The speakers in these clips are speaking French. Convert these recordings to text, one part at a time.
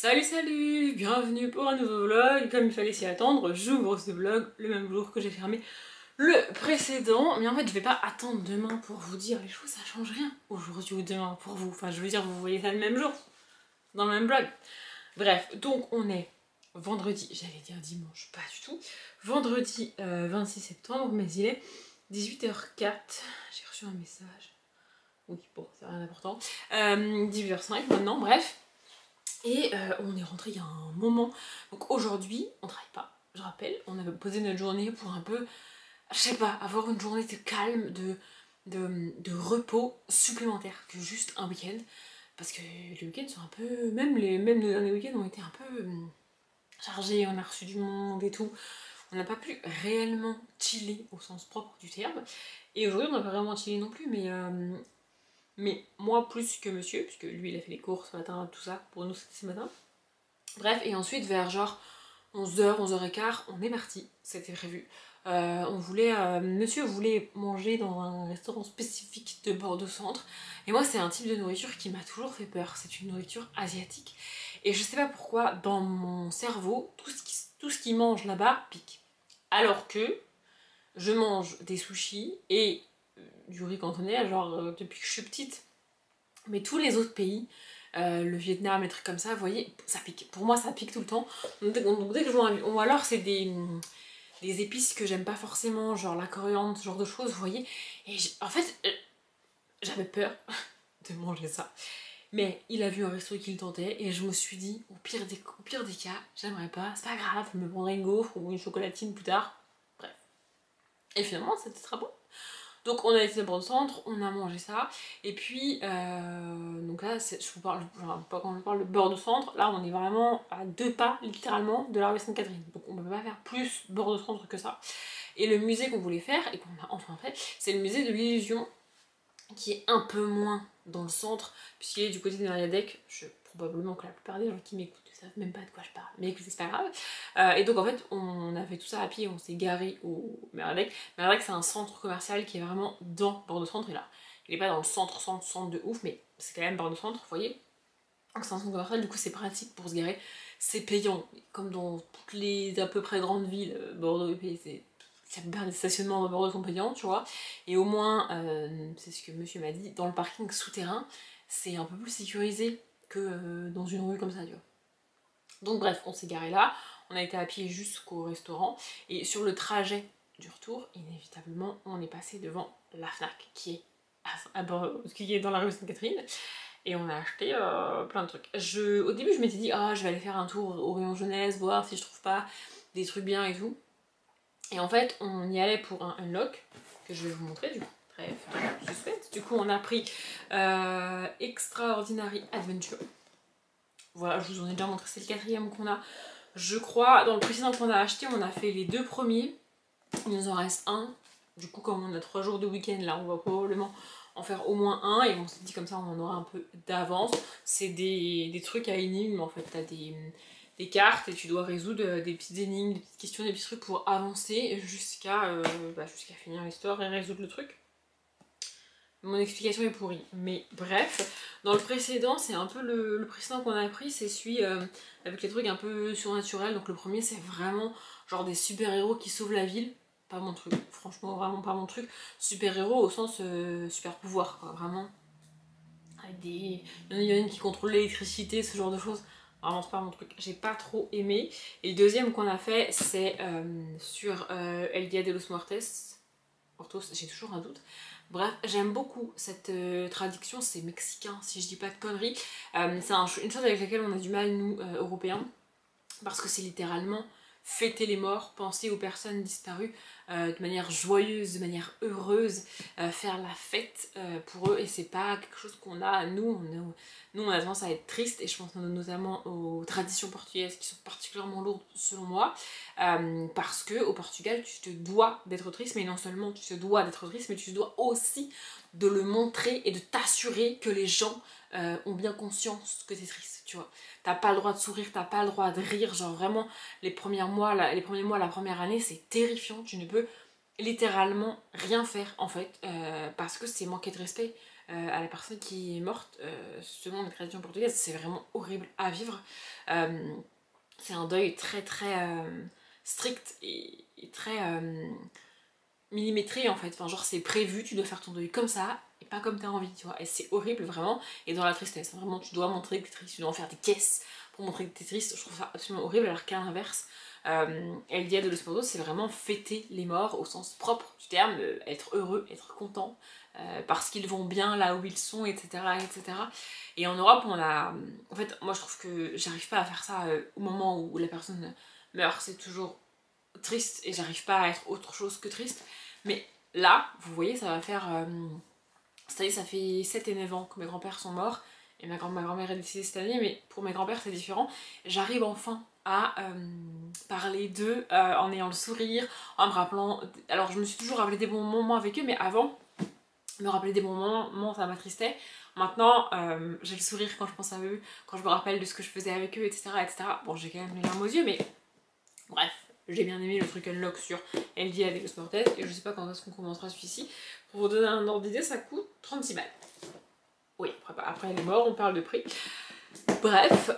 Salut, bienvenue pour un nouveau vlog. Comme il fallait s'y attendre, j'ouvre ce vlog le même jour que j'ai fermé le précédent. Mais en fait je vais pas attendre demain pour vous dire les choses, ça change rien aujourd'hui ou demain pour vous. Enfin je veux dire, vous voyez ça le même jour, dans le même vlog. Bref, donc on est vendredi, j'allais dire dimanche, pas du tout. Vendredi 26 septembre, mais il est 18h04. J'ai reçu un message. Oui, bon, c'est rien d'important. 18h05 maintenant, bref. Et on est rentré il y a un moment. Donc aujourd'hui, on travaille pas, je rappelle. On avait posé notre journée pour un peu, je sais pas, avoir une journée de calme, de repos supplémentaire que juste un week-end. Parce que les week-ends sont un peu... Même nos derniers week-ends ont été un peu chargés, on a reçu du monde et tout. On n'a pas pu réellement chiller au sens propre du terme. Et aujourd'hui, on n'a pas vraiment chillé non plus, mais moi plus que monsieur, puisque lui il a fait les courses ce matin, tout ça, pour nous c'était ce matin. Bref, et ensuite vers genre 11h, 11h15, on est parti, c'était prévu. Monsieur voulait manger dans un restaurant spécifique de Bordeaux-Centre. Et moi c'est un type de nourriture qui m'a toujours fait peur, c'est une nourriture asiatique. Et je sais pas pourquoi, dans mon cerveau, tout ce qui mange là-bas pique. Alors que je mange des sushis et du riz cantonais, genre depuis que je suis petite. Mais tous les autres pays, le Vietnam, les trucs comme ça, vous voyez, ça pique. Pour moi, ça pique tout le temps. Donc dès que je vois ou alors c'est des épices que j'aime pas forcément, genre la coriandre, ce genre de choses, vous voyez. Et en fait, j'avais peur de manger ça. Mais il a vu un resto qui le tentait et je me suis dit, au pire des cas, j'aimerais pas, c'est pas grave, je me prendrai une gaufre ou une chocolatine plus tard. Bref. Et finalement, c'était très bon. Donc on a été dans le centre, on a mangé ça, et puis donc là je vous parle, quand je parle de bord de centre, là on est vraiment à 2 pas littéralement de la rue Sainte-Catherine, donc on peut pas faire plus bord de centre que ça. Et le musée qu'on voulait faire, et qu'on a enfin fait, c'est le musée de l'illusion, qui est un peu moins dans le centre, puisqu'il est du côté de Mariadec. Probablement que la plupart des gens qui m'écoutent ne savent même pas de quoi je parle, mais écoutez, c'est pas grave. Et donc en fait, on a fait tout ça à pied, on s'est garé au Mariadec. Mariadec, c'est un centre commercial qui est vraiment dans Bordeaux-Centre, et là, il est pas dans le centre de ouf, mais c'est quand même Bordeaux-Centre, vous voyez. Donc c'est un centre commercial, du coup c'est pratique pour se garer. C'est payant, comme dans toutes les à peu près grandes villes, Bordeaux est payé, la plupart des stationnements de Bordeaux sont payants, tu vois. Et au moins, c'est ce que monsieur m'a dit, dans le parking souterrain, c'est un peu plus sécurisé que dans une rue comme ça, tu vois. Donc bref, on s'est garé là, on a été à pied jusqu'au restaurant, et sur le trajet du retour, inévitablement, on est passé devant la Fnac, qui est dans la rue Sainte-Catherine, et on a acheté plein de trucs. Au début, je m'étais dit, ah, je vais aller faire un tour au rayon jeunesse, voir si je trouve pas des trucs bien et tout. Et en fait, on y allait pour un unlock, que je vais vous montrer du coup. Bref, suspense. Du coup, on a pris Extraordinary Adventure. Voilà, je vous en ai déjà montré, c'est le 4e qu'on a. Je crois, dans le précédent qu'on a acheté, on a fait les 2 premiers. Il nous en reste un. Du coup, comme on a 3 jours de week-end, là, on va probablement en faire au moins un. Et on s'est dit comme ça, on en aura un peu d'avance. C'est des trucs à énigmes, en fait. T'as des cartes et tu dois résoudre des petites énigmes, des petites questions, des petits trucs pour avancer jusqu'à finir l'histoire et résoudre le truc. Mon explication est pourrie, mais bref, dans le précédent, c'est un peu le précédent qu'on a pris, c'est celui avec les trucs un peu surnaturels. Donc le premier, c'est vraiment genre des super-héros qui sauvent la ville. Pas mon truc, franchement, vraiment pas mon truc. Super-héros au sens super-pouvoir, quoi, vraiment. Avec des... Il y en a une qui contrôle l'électricité, ce genre de choses. Vraiment, c'est pas mon truc. J'ai pas trop aimé. Et le deuxième qu'on a fait, c'est sur El Dia de los Muertos. J'ai toujours un doute. Bref, j'aime beaucoup cette traduction, c'est mexicain si je dis pas de conneries. C'est une chose avec laquelle on a du mal, nous, Européens, parce que c'est littéralement fêter les morts, penser aux personnes disparues de manière joyeuse, de manière heureuse, faire la fête pour eux, et c'est pas quelque chose qu'on a, nous on a tendance à être triste, et je pense notamment aux traditions portugaises qui sont particulièrement lourdes selon moi, parce que au Portugal tu te dois d'être triste, mais non seulement tu te dois d'être triste, mais tu te dois aussi de le montrer et de t'assurer que les gens ont bien conscience que t'es triste, tu vois. T'as pas le droit de sourire, t'as pas le droit de rire, genre vraiment les premiers mois, la première année, c'est terrifiant, tu ne peux littéralement rien faire en fait, parce que c'est manquer de respect à la personne qui est morte. Selon les traditions portugaises, c'est vraiment horrible à vivre. C'est un deuil très strict et très millimétré en fait. Enfin, genre c'est prévu, tu dois faire ton deuil comme ça et pas comme t'as envie, tu vois. Et c'est horrible vraiment. Et dans la tristesse, vraiment, tu dois montrer que t'es triste, tu dois en faire des caisses pour montrer que t'es triste. Je trouve ça absolument horrible, alors qu'à l'inverse, El Dia de los Muertos, c'est vraiment fêter les morts au sens propre du terme, être heureux, être content, parce qu'ils vont bien là où ils sont, etc. etc. Et en Europe, on a. En fait, moi je trouve que j'arrive pas à faire ça au moment où la personne meurt, c'est toujours triste et j'arrive pas à être autre chose que triste. Mais là, vous voyez, ça va faire. C'est-à-dire, ça fait 7 et 9 ans que mes grands-pères sont morts et ma grand-mère est décédée cette année, mais pour mes grands-pères c'est différent. J'arrive enfin à parler d'eux en ayant le sourire, en me rappelant. Alors, je me suis toujours rappelé des bons moments avec eux, mais avant, me rappeler des bons moments, ça m'attristait. Maintenant, j'ai le sourire quand je pense à eux, quand je me rappelle de ce que je faisais avec eux, etc. etc. Bon, j'ai quand même les larmes aux yeux, mais bref, j'ai bien aimé le truc unlock sur El Dia de los Muertos et je sais pas quand est-ce qu'on commencera celui-ci. Pour vous donner un ordre d'idée, ça coûte 36 balles. Oui, après elle est morte, on parle de prix. Bref,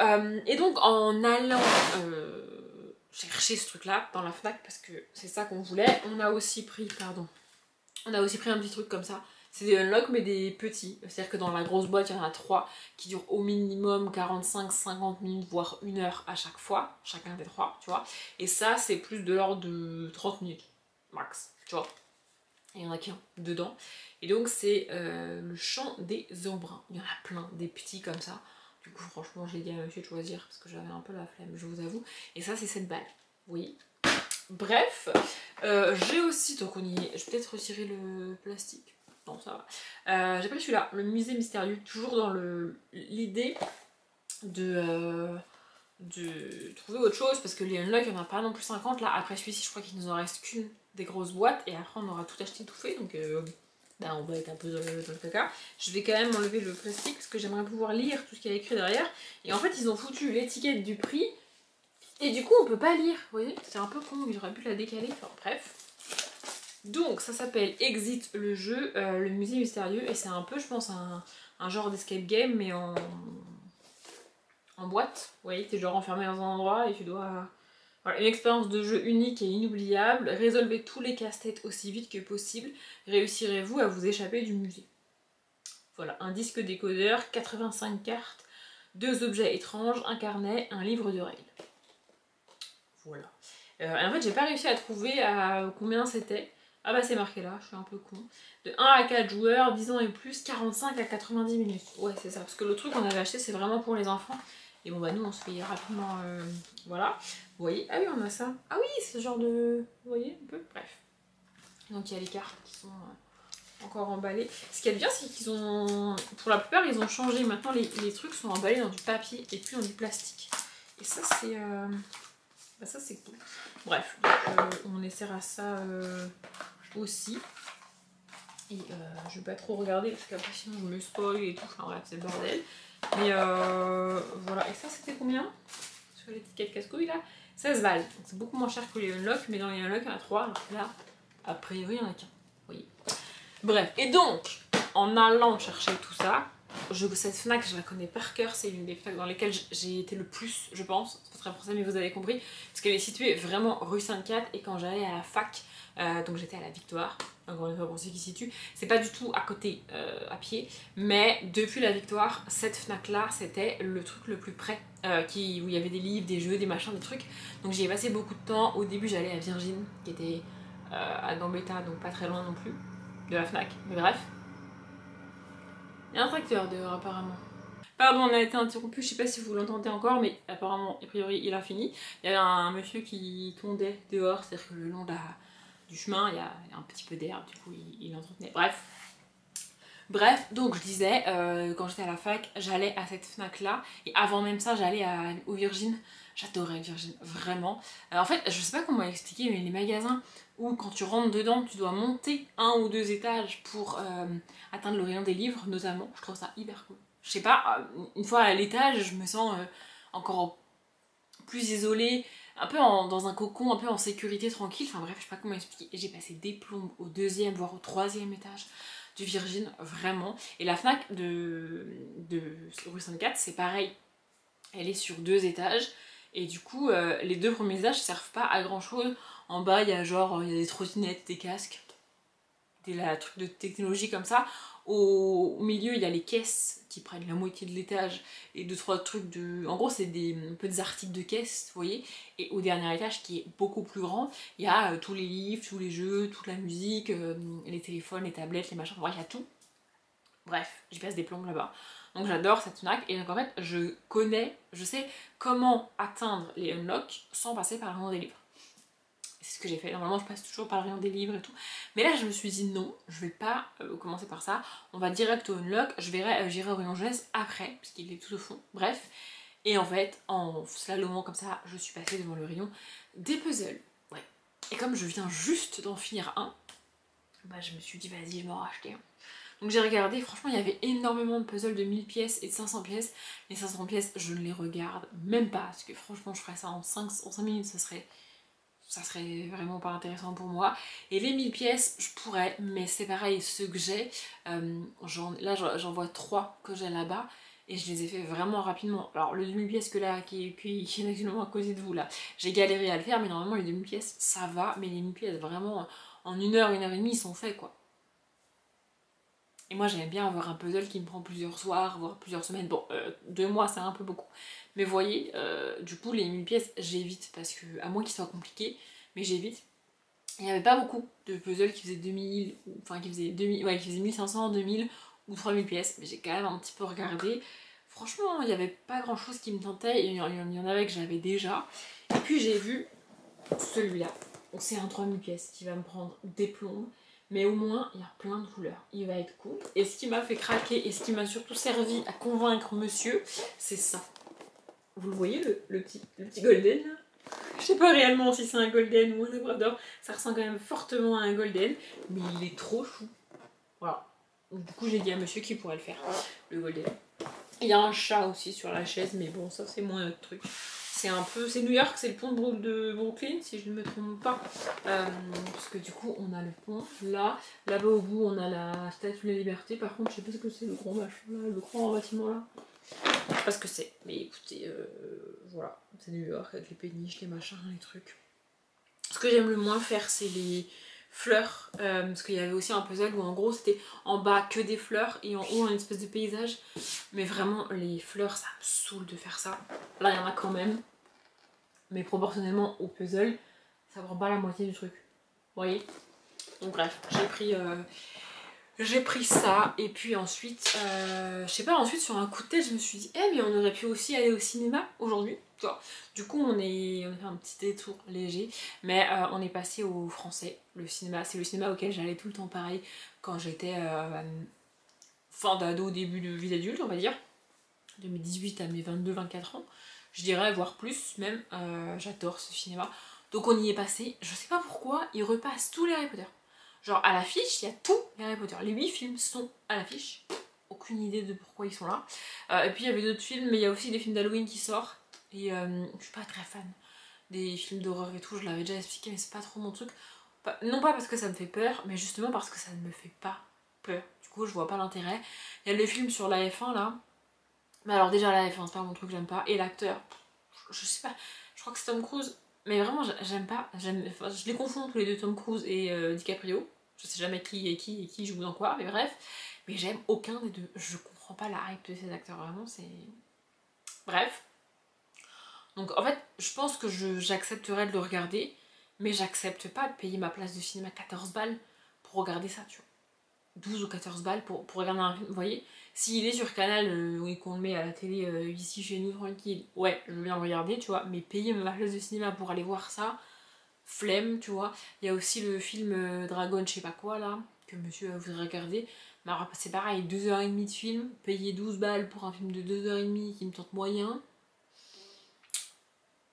et donc en allant chercher ce truc-là dans la Fnac, parce que c'est ça qu'on voulait, on a aussi pris un petit truc comme ça. C'est des unlocks mais des petits. C'est-à-dire que dans la grosse boîte, il y en a 3 qui durent au minimum 45-50 minutes, voire 1 heure à chaque fois, chacun des 3, tu vois. Et ça, c'est plus de l'ordre de 30 minutes, max, tu vois. Et il y en a qu'un dedans. Et donc c'est le chant des embruns. Il y en a plein, des petits comme ça. Du coup, franchement, j'ai dit à monsieur de choisir parce que j'avais un peu la flemme, je vous avoue. Et ça, c'est 7 balles. Oui. Bref, j'ai aussi, donc on y est, je vais peut-être retirer le plastique. Non, ça va. J'ai pris celui-là, le musée mystérieux, toujours dans l'idée de trouver autre chose, parce que les unlock, il n'y en a pas non plus 50. Là, après celui-ci, je crois qu'il nous en reste qu'une des grosses boîtes, et après on aura tout acheté, tout fait, donc on va être un peu dans le caca. Je vais quand même enlever le plastique, parce que j'aimerais pouvoir lire tout ce qu'il y a écrit derrière. Et en fait, ils ont foutu l'étiquette du prix, et du coup, on peut pas lire, vous voyez, c'est un peu con, j'aurais pu la décaler, enfin bref. Donc, ça s'appelle Exit le jeu, le musée mystérieux, et c'est un peu, je pense, un genre d'escape game, mais en boîte. Vous voyez, t'es genre enfermé dans un endroit et tu dois... Voilà, une expérience de jeu unique et inoubliable. Résolvez tous les casse-têtes aussi vite que possible. Réussirez-vous à vous échapper du musée. Voilà, un disque décodeur, 85 cartes, 2 objets étranges, un carnet, un livre de règles. Voilà. En fait, j'ai pas réussi à trouver à combien c'était. Ah bah c'est marqué là, je suis un peu con. De 1 à 4 joueurs, 10 ans et plus, 45 à 90 minutes. Ouais, c'est ça, parce que le truc qu'on avait acheté, c'est vraiment pour les enfants. Et bon bah nous, on se fait rapidement... voilà. Vous voyez, ah oui, on a ça. Ah oui, c'est ce genre de... Vous voyez, un peu. Bref. Donc il y a les cartes qui sont encore emballées. Ce qui est bien, c'est qu'ils ont... Pour la plupart, ils ont changé. Maintenant, les trucs sont emballés dans du papier et plus dans du plastique. Et ça, c'est... Bah ça c'est cool. Bref, on essaiera ça aussi. Et je vais pas trop regarder parce qu'après sinon je me spoil et tout. Enfin bref, c'est le bordel. Mais voilà. Et ça c'était combien? Sur l'étiquette casse-couille là, 16 balles. Donc c'est beaucoup moins cher que les unlock, mais dans les unlock il y en a 3. Alors que là, a priori il y en a qu'un. Vous voyez. Bref, et donc, en allant chercher tout ça, cette Fnac, je la connais par cœur, c'est une des Fnac dans lesquelles j'ai été le plus, je pense, c'est pas très français mais vous avez compris, parce qu'elle est située vraiment rue Sainte-Cat, et quand j'allais à la fac, donc j'étais à la Victoire, encore une fois pour ceux qui situent, c'est pas du tout à côté à pied, mais depuis la Victoire, cette Fnac là, c'était le truc le plus près, où il y avait des livres, des jeux, des machins, des trucs, donc j'y ai passé beaucoup de temps. Au début j'allais à Virgin, qui était à Gambetta, donc pas très loin non plus de la Fnac, mais bref. Il y a un tracteur dehors apparemment. Pardon, on a été interrompu, je sais pas si vous l'entendez encore, mais apparemment, a priori, il a fini. Il y avait un monsieur qui tondait dehors, c'est-à-dire que le long du chemin, il y a un petit peu d'air, du coup, il entretenait. Bref, donc je disais, quand j'étais à la fac, j'allais à cette Fnac là, et avant même ça, j'allais au Virgin. J'adorais Virgin, vraiment. En fait, je sais pas comment expliquer, mais les magasins où quand tu rentres dedans, tu dois monter 1 ou 2 étages pour atteindre le rayon des livres, notamment, je trouve ça hyper cool. Je sais pas, une fois à l'étage, je me sens encore plus isolée, un peu dans un cocon, un peu en sécurité, tranquille, enfin bref, je sais pas comment expliquer. Et j'ai passé des plombes au 2e, voire au 3e étage. du Virgin, vraiment. Et la Fnac de rue Sainte-Cat, c'est pareil. Elle est sur 2 étages. Et du coup, les 2 premiers étages servent pas à grand chose. En bas, il y a genre, il y a des trottinettes, des casques, des trucs de technologie comme ça. Au milieu, il y a les caisses qui prennent la moitié de l'étage et 2-3 trucs de. En gros, c'est un peu des articles de caisse, vous voyez. Et au dernier étage, qui est beaucoup plus grand, il y a tous les livres, tous les jeux, toute la musique, les téléphones, les tablettes, les machins. Bref, il y a tout. Bref, j'y passe des plombs là-bas. Donc j'adore cette Fnac. Et donc en fait, je sais comment atteindre les unlocks sans passer par le rayon des livres. C'est ce que j'ai fait. Normalement, je passe toujours par le rayon des livres et tout. Mais là, je me suis dit non, je vais pas commencer par ça. On va direct au unlock. J'irai au rayon jeunesse après, puisqu'il est tout au fond. Bref. Et en fait, en slalomant comme ça, je suis passée devant le rayon des puzzles. Ouais. Et comme je viens juste d'en finir un, bah, je me suis dit, vas-y, je vais en racheter un. Donc j'ai regardé, franchement, il y avait énormément de puzzles de 1000 pièces et de 500 pièces. Les 500 pièces, je ne les regarde même pas, parce que franchement, je ferais ça en 5 minutes, ça serait vraiment pas intéressant pour moi. Et les 1000 pièces, je pourrais, mais c'est pareil, ceux que j'ai, là j'en vois 3 que j'ai là-bas, et je les ai fait vraiment rapidement. Alors le 2000 pièces qui est actuellement à côté de vous là, j'ai galéré à le faire, mais normalement les 2000 pièces, ça va, mais les 1000 pièces, vraiment, en 1 heure, 1 heure et demie, ils sont faits quoi. Et moi j'aime bien avoir un puzzle qui me prend plusieurs soirs, voire plusieurs semaines. Bon, 2 mois c'est un peu beaucoup. Mais vous voyez, du coup les 1000 pièces j'évite parce que, à moins qu'ils soient compliqués, mais j'évite. Il n'y avait pas beaucoup de puzzles qui faisaient 2000, enfin qui faisaient 2000, ouais, qui faisaient 1500, 2000 ou 3000 pièces. Mais j'ai quand même un petit peu regardé. Franchement, il n'y avait pas grand chose qui me tentait. Il y en avait que j'avais déjà. Et puis j'ai vu celui-là. Donc c'est un 3000 pièces qui va me prendre des plombes. Mais au moins, il y a plein de couleurs. Il va être cool. Et ce qui m'a fait craquer et ce qui m'a surtout servi à convaincre monsieur, c'est ça. Vous le voyez, le petit golden là? Je sais pas réellement si c'est un golden ou un labrador. Ça ressemble quand même fortement à un golden. Mais il est trop chou. Voilà. Donc, du coup, j'ai dit à monsieur qu'il pourrait le faire, le golden. Il y a un chat aussi sur la chaise, mais bon, ça c'est moins notre truc. C'est New York, c'est le pont de Brooklyn, si je ne me trompe pas. Parce que du coup, on a le pont là. Là-bas au bout, on a la Statue de la Liberté. Par contre, je sais pas ce que c'est le grand machin là, le grand bâtiment là. Je sais pas ce que c'est. Mais écoutez, voilà. C'est New York avec les péniches, les machins, les trucs. Ce que j'aime le moins faire, c'est les fleurs. Parce qu'il y avait aussi un puzzle où en gros, c'était en bas que des fleurs et en haut, une espèce de paysage. Mais vraiment, les fleurs, ça me saoule de faire ça. Là, il y en a quand même. Mais proportionnellement au puzzle, ça prend pas la moitié du truc. Vous voyez? Donc bref, j'ai pris ça. Et puis ensuite, je sais pas, ensuite sur un coup de tête, je me suis dit, mais on aurait pu aussi aller au cinéma aujourd'hui. Du coup, on a fait un petit détour léger. Mais on est passé au Français, le cinéma. C'est le cinéma auquel j'allais tout le temps pareil quand j'étais fin d'ado, début de vie d'adulte, on va dire. De mes 18 à mes 22-24 ans. Je dirais, voire plus même. J'adore ce cinéma. Donc on y est passé. Je sais pas pourquoi, ils repassent tous les Harry Potter. Genre à l'affiche, il y a tous les Harry Potter. Les 8 films sont à l'affiche. Aucune idée de pourquoi ils sont là. Et puis il y avait d'autres films, mais il y a aussi des films d'Halloween qui sortent. Et je suis pas très fan des films d'horreur et tout. Je l'avais déjà expliqué, mais c'est pas trop mon truc. Non pas parce que ça me fait peur, mais justement parce que ça ne me fait pas peur. Du coup, je vois pas l'intérêt. Il y a le film sur la F1 là. Mais alors déjà la F1 c'est pas mon truc, j'aime pas. Et l'acteur, je sais pas, je crois que c'est Tom Cruise. Mais vraiment j'aime pas, enfin, je les confonds tous les deux, Tom Cruise et DiCaprio. Je sais jamais qui joue dans quoi, mais bref. Mais j'aime aucun des deux, je comprends pas la hype de ces acteurs, vraiment c'est... Bref. Donc en fait, je pense que j'accepterais de le regarder, mais j'accepte pas de payer ma place de cinéma 14 balles pour regarder ça, tu vois. 12 ou 14 balles pour regarder un film, vous voyez. S'il est sur Canal et qu'on le met à la télé ici chez nous tranquille, ouais, je veux bien le regarder, tu vois, mais payer ma place de cinéma pour aller voir ça, flemme, tu vois. Il y a aussi le film Dragon, je sais pas quoi là, que monsieur voudrait regarder. Mais alors, c'est pareil, 2h30 de film, payer 12 balles pour un film de 2h30 qui me tente moyen.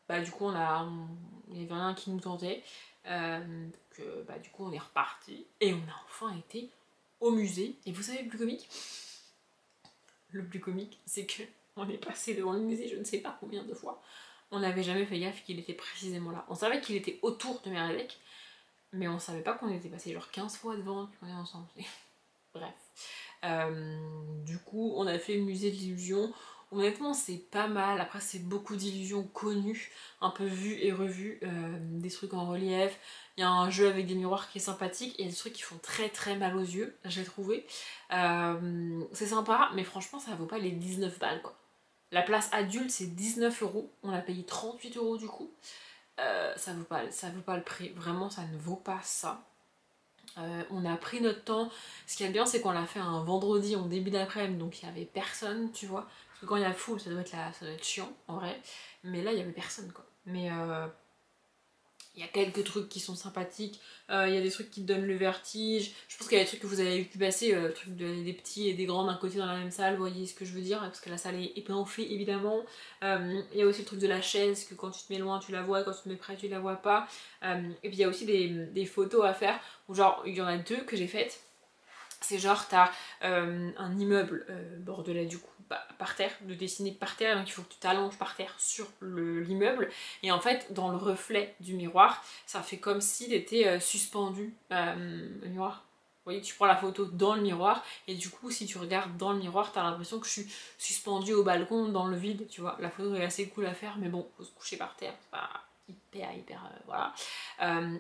Bah, du coup, il y avait rien qui nous tentait. Bah, du coup, on est reparti et on a enfin été au musée. Et vous savez le plus comique? Le plus comique, c'est que on est passé devant le musée je ne sais pas combien de fois. On n'avait jamais fait gaffe qu'il était précisément là. On savait qu'il était autour de Mérélec, mais on savait pas qu'on était passé genre 15 fois devant qu'on est ensemble. Bref. Du coup, on a fait le musée de l'illusion. Honnêtement, c'est pas mal. Après, c'est beaucoup d'illusions connues, un peu vues et revues, des trucs en relief. Il y a un jeu avec des miroirs qui est sympathique et des trucs qui font très très mal aux yeux, j'ai trouvé. C'est sympa, mais franchement, ça vaut pas les 19 balles quoi. La place adulte, c'est 19 €. On a payé 38 € du coup. Ça vaut pas le prix. Vraiment, ça ne vaut pas ça. On a pris notre temps. Ce qui est bien, c'est qu'on l'a fait un vendredi en début d'après-midi, donc il y avait personne, tu vois. Parce que quand il y a foule, ça doit être chiant en vrai. Mais là, il y avait personne quoi. Mais il y a quelques trucs qui sont sympathiques. Il y a des trucs qui te donnent le vertige. Je pense qu'il y a des trucs que vous avez pu passer, des petits et des grands d'un côté dans la même salle, vous voyez ce que je veux dire, parce que la salle est épanchée évidemment. Il y a aussi le truc de la chaise, que quand tu te mets loin tu la vois, quand tu te mets près tu la vois pas. Et puis il y a aussi des photos à faire, où genre il y en a deux que j'ai faites. C'est genre t'as un immeuble bordelais du coup par terre, de dessiner par terre, donc il faut que tu t'allonges par terre sur l'immeuble, et en fait dans le reflet du miroir ça fait comme si t'étais suspendu le miroir. Vous voyez, tu prends la photo dans le miroir et du coup si tu regardes dans le miroir t'as l'impression que je suis suspendue au balcon dans le vide, tu vois. La photo est assez cool à faire mais bon, faut se coucher par terre, c'est pas hyper voilà.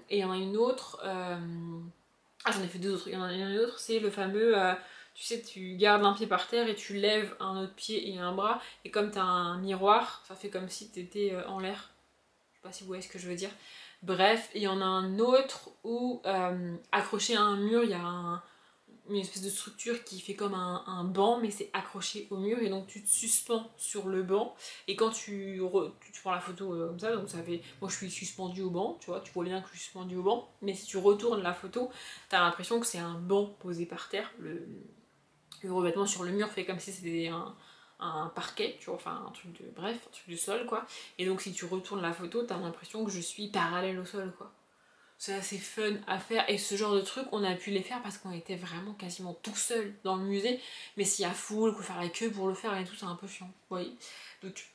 Et il y en a une autre ah, j'en ai fait deux autres. Il y en a une autre, c'est le fameux, tu sais, tu gardes un pied par terre et tu lèves un autre pied et un bras. Et comme t'as un miroir, ça fait comme si t'étais en l'air. Je sais pas si vous voyez ce que je veux dire. Bref, il y en a un autre où, accroché à un mur, il y a une espèce de structure qui fait comme un banc, mais c'est accroché au mur. Et donc tu te suspends sur le banc. Et quand tu prends la photo comme ça, donc ça fait... Moi je suis suspendue au banc, tu vois, tu vois bien que je suis suspendue au banc. Mais si tu retournes la photo, t'as l'impression que c'est un banc posé par terre. Le revêtement sur le mur fait comme si c'était un parquet, tu vois, enfin un truc de... Bref, un truc de sol, quoi. Et donc si tu retournes la photo, t'as l'impression que je suis parallèle au sol, quoi. C'est assez fun à faire, et ce genre de trucs on a pu les faire parce qu'on était vraiment quasiment tout seul dans le musée, mais s'il y a foule, faut faire la queue pour le faire et tout, c'est un peu chiant, vous voyez. Donc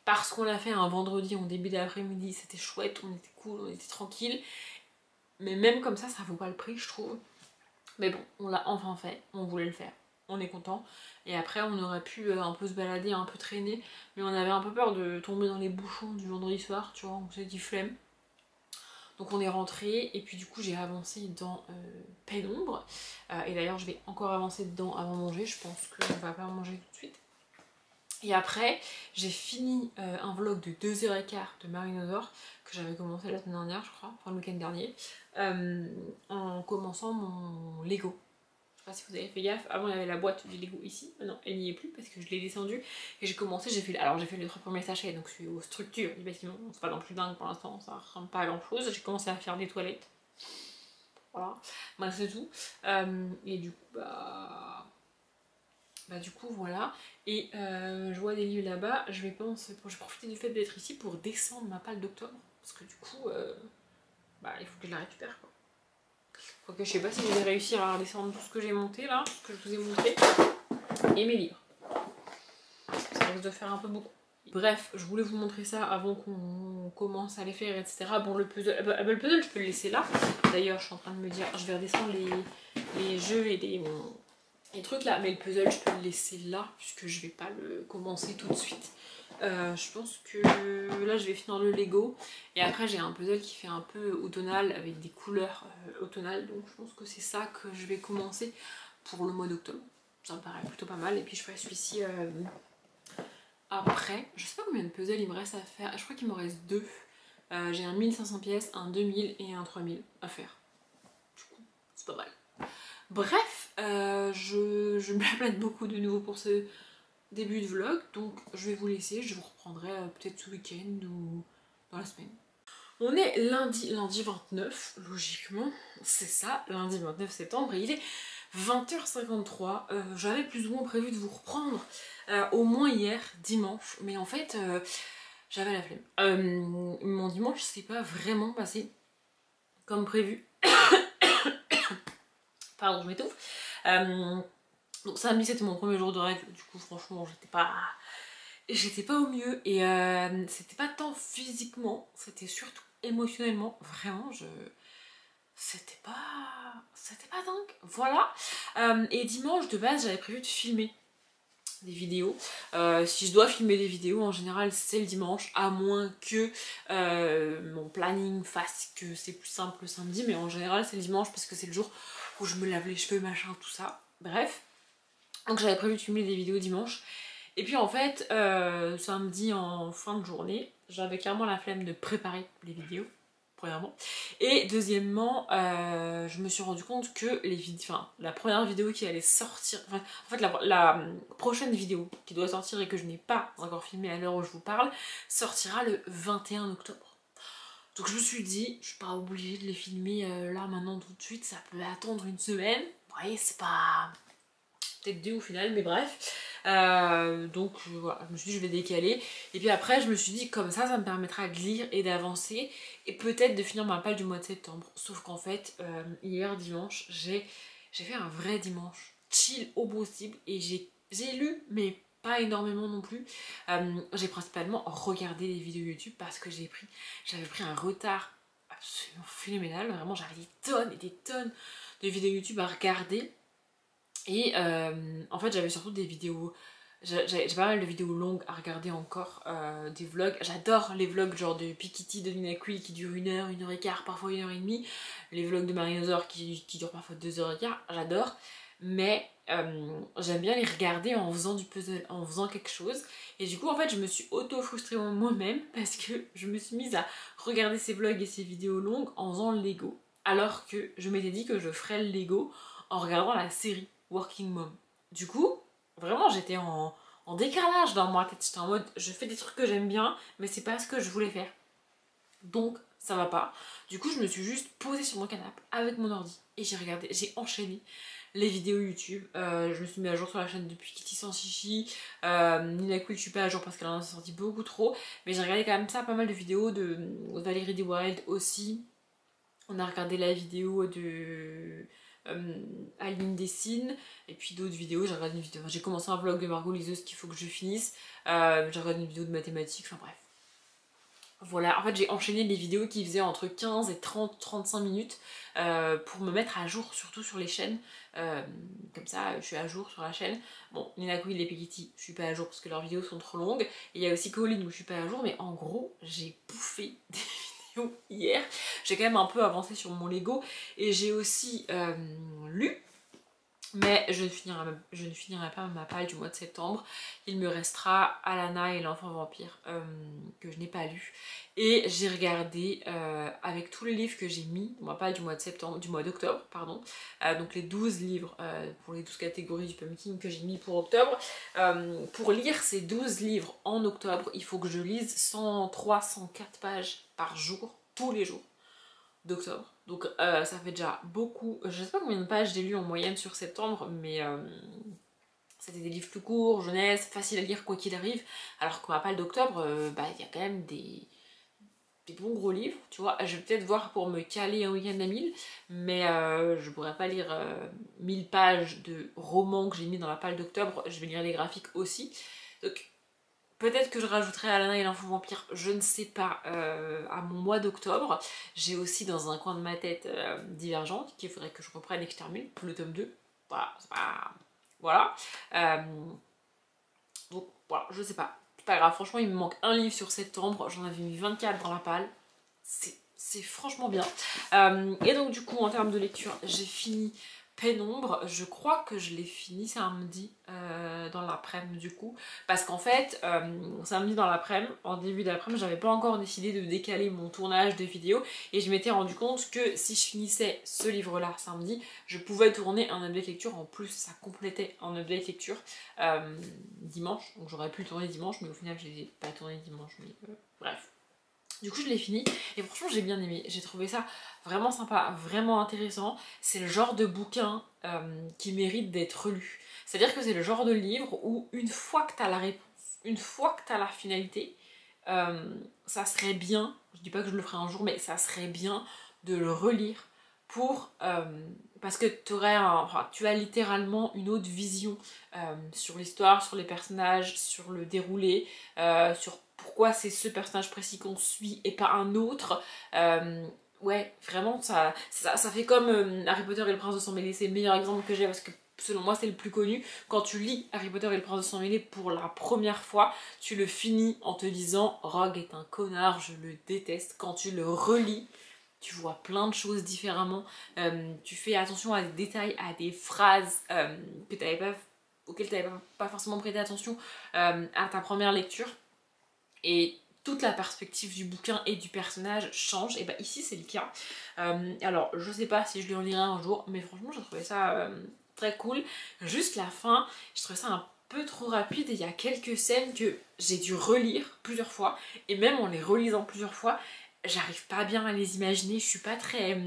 parce qu'on l'a fait un vendredi en début d'après-midi, c'était chouette, on était cool, on était tranquille, mais même comme ça vaut pas le prix je trouve. Mais bon, on l'a enfin fait, on voulait le faire, on est content. Et après on aurait pu un peu se balader, un peu traîner, mais on avait un peu peur de tomber dans les bouchons du vendredi soir, tu vois, on s'est dit flemme. Donc on est rentré et puis du coup j'ai avancé dans Pénombre. Et d'ailleurs je vais encore avancer dedans avant de manger, je pense qu'on va pas manger tout de suite. Et après j'ai fini un vlog de 2h15 de Marinosaur que j'avais commencé la semaine dernière je crois, enfin le week-end dernier, en commençant mon Lego. Je sais pas si vous avez fait gaffe, avant il y avait la boîte du Lego ici, non elle n'y est plus parce que je l'ai descendue et j'ai commencé, j'ai fait les 3 premiers sachets, donc je suis aux structures du bâtiment, c'est pas non plus dingue pour l'instant, ça ressemble pas à grand chose, j'ai commencé à faire des toilettes, voilà, bah c'est tout, et du coup du coup voilà, et je vois des livres là-bas, je vais profiter du fait d'être ici pour descendre ma palle d'octobre, parce que du coup, il faut que je la récupère quoi. Quoique je sais pas si je vais réussir à redescendre tout ce que j'ai monté là, ce que je vous ai montré, et mes livres. Ça risque de faire un peu beaucoup. Bref, je voulais vous montrer ça avant qu'on commence à les faire, etc. Bon, le puzzle, le puzzle je peux le laisser là. D'ailleurs, je suis en train de me dire, je vais redescendre les jeux et les trucs là, mais le puzzle je peux le laisser là, puisque je vais pas le commencer tout de suite. Je pense que là je vais finir le Lego et après j'ai un puzzle qui fait un peu automnal avec des couleurs automnales, donc je pense que c'est ça que je vais commencer pour le mois d'octobre. Ça me paraît plutôt pas mal, et puis je ferai celui-ci après. Je sais pas combien de puzzles il me reste à faire, je crois qu'il me reste deux. J'ai un 1500 pièces, un 2000 et un 3000 à faire. Du coup, c'est pas mal. Bref, je me la plate beaucoup de nouveau pour ce début de vlog, donc je vais vous laisser, je vous reprendrai peut-être ce week-end ou dans la semaine. On est lundi 29, logiquement, c'est ça, lundi 29 septembre, et il est 20h53. J'avais plus ou moins prévu de vous reprendre au moins hier, dimanche, mais en fait, j'avais la flemme. Mon dimanche s'est pas vraiment passé comme prévu. Pardon, je m'étouffe. Donc samedi c'était mon premier jour de règle, du coup franchement j'étais pas au mieux, et c'était pas tant physiquement, c'était surtout émotionnellement, vraiment c'était pas dingue, voilà. Et dimanche de base j'avais prévu de filmer des vidéos. Si je dois filmer des vidéos en général c'est le dimanche, à moins que mon planning fasse que c'est plus simple le samedi, mais en général c'est le dimanche parce que c'est le jour où je me lave les cheveux, machin, tout ça, bref. Donc j'avais prévu de filmer des vidéos dimanche. Et puis en fait, samedi en fin de journée, j'avais clairement la flemme de préparer les vidéos, premièrement. Et deuxièmement, je me suis rendu compte que la première vidéo qui allait sortir, en fait la prochaine vidéo qui doit sortir et que je n'ai pas encore filmée à l'heure où je vous parle, sortira le 21 octobre. Donc je me suis dit, je suis pas obligée de les filmer là maintenant tout de suite, ça peut attendre une semaine. Vous voyez, c'est pas... peut-être 2 au final, mais bref. Donc voilà, je me suis dit je vais décaler. Et puis après je me suis dit comme ça me permettra de lire et d'avancer. Et peut-être de finir ma palle du mois de septembre. Sauf qu'en fait, hier dimanche, j'ai fait un vrai dimanche. Chill au possible. Et j'ai lu, mais pas énormément non plus. J'ai principalement regardé des vidéos YouTube parce que j'avais pris un retard absolument phénoménal. Vraiment j'avais des tonnes et des tonnes de vidéos YouTube à regarder. Et en fait j'avais surtout des vidéos, j'ai pas mal de vidéos longues à regarder encore, des vlogs. J'adore les vlogs genre de Piketty, de Nina Quill qui durent 1 heure, 1 heure et quart, parfois 1 heure et demie. Les vlogs de Marinosaur qui durent parfois 2 heures et quart, j'adore. Mais j'aime bien les regarder en faisant du puzzle, en faisant quelque chose. Et du coup en fait je me suis auto-frustrée moi-même parce que je me suis mise à regarder ces vlogs et ces vidéos longues en faisant le Lego. Alors que je m'étais dit que je ferais le Lego en regardant la série Working Mom. Du coup, vraiment j'étais en décalage dans ma tête. J'étais en mode, je fais des trucs que j'aime bien, mais c'est pas ce que je voulais faire. Donc, ça va pas. Du coup, je me suis juste posée sur mon canapé avec mon ordi et j'ai enchaîné les vidéos YouTube. Je me suis mis à jour sur la chaîne depuis Kitty sans chichi. Nina Quill, je suis pas à jour parce qu'elle en a sorti beaucoup trop. Mais j'ai regardé quand même ça, pas mal de vidéos de Valérie The Wild aussi. On a regardé la vidéo de Aline Dessine et puis d'autres vidéos. J'ai regardé une vidéo, j'ai commencé un vlog de Margot Liseuse qu'il faut que je finisse. J'ai regardé une vidéo de mathématiques, enfin bref. Voilà, en fait j'ai enchaîné les vidéos qui faisaient entre 15 et 30-35 minutes pour me mettre à jour, surtout sur les chaînes. Comme ça, je suis à jour sur la chaîne. Bon, Nina Quill et Piketty, je suis pas à jour parce que leurs vidéos sont trop longues. Et il y a aussi Colline où je suis pas à jour, mais en gros, j'ai bouffé des vidéos hier. J'ai quand même un peu avancé sur mon Lego et j'ai aussi lu. Mais je ne finirai pas ma palle du mois de septembre. Il me restera Alana et l'enfant vampire que je n'ai pas lu. Et j'ai regardé avec tous les livres que j'ai mis dans ma palle du mois de septembre, du mois d'octobre, pardon. Donc les 12 livres pour les 12 catégories du pumpkin que j'ai mis pour octobre. Pour lire ces 12 livres en octobre, il faut que je lise 103-104 pages par jour, tous les jours d'octobre. Donc ça fait déjà beaucoup. Je sais pas combien de pages j'ai lu en moyenne sur septembre, mais c'était des livres plus courts, jeunesse, facile à lire quoi qu'il arrive. Alors qu'on palle d'octobre, il y a quand même des bons gros livres, tu vois. Je vais peut-être voir pour me caler un week-end à 1000, mais je pourrais pas lire 1000 pages de romans que j'ai mis dans la palle d'octobre. Je vais lire les graphiques aussi. Donc peut-être que je rajouterai Alana et l'enfant vampire, je ne sais pas, à mon mois d'octobre. J'ai aussi dans un coin de ma tête Divergente, qu'il faudrait que je reprenne et que je termine, le tome 2. Voilà, c'est pas... Voilà. Donc voilà, je sais pas. C'est pas grave, franchement il me manque un livre sur septembre, j'en avais mis 24 dans la palle. C'est franchement bien. Et donc du coup en termes de lecture, j'ai fini Pénombre. Je crois que je l'ai fini samedi dans l'après-midi du coup. Parce qu'en fait, samedi dans l'après-midi, en début d'après-midi, j'avais pas encore décidé de décaler mon tournage de vidéo. Et je m'étais rendu compte que si je finissais ce livre-là samedi, je pouvais tourner un update lecture en plus. Ça complétait un update lecture dimanche. Donc j'aurais pu le tourner dimanche, mais au final je l'ai pas tourné dimanche. Mais bref. Du coup je l'ai fini et franchement j'ai bien aimé, j'ai trouvé ça vraiment sympa, vraiment intéressant. C'est le genre de bouquin qui mérite d'être lu. C'est-à-dire que c'est le genre de livre où une fois que t'as la réponse, une fois que t'as la finalité, ça serait bien, je dis pas que je le ferai un jour, mais ça serait bien de le relire pour... parce que tu as littéralement une autre vision sur l'histoire, sur les personnages, sur le déroulé, sur pourquoi c'est ce personnage précis qu'on suit et pas un autre. ouais, vraiment, ça fait comme Harry Potter et le Prince de Sang-Mêlé, c'est le meilleur exemple que j'ai parce que selon moi c'est le plus connu. Quand tu lis Harry Potter et le Prince de Sang-Mêlé pour la première fois, tu le finis en te disant Rogue est un connard, je le déteste. Quand tu le relis, tu vois plein de choses différemment, tu fais attention à des détails, à des phrases que t'avais pas, auxquelles tu n'avais pas forcément prêté attention à ta première lecture. Et toute la perspective du bouquin et du personnage change, et bah ici c'est le cas. Alors je sais pas si je le relirai un jour, mais franchement j'ai trouvé ça très cool. Juste la fin, j'ai trouvé ça un peu trop rapide et il y a quelques scènes que j'ai dû relire plusieurs fois, et même en les relisant plusieurs fois, j'arrive pas bien à les imaginer, je suis pas très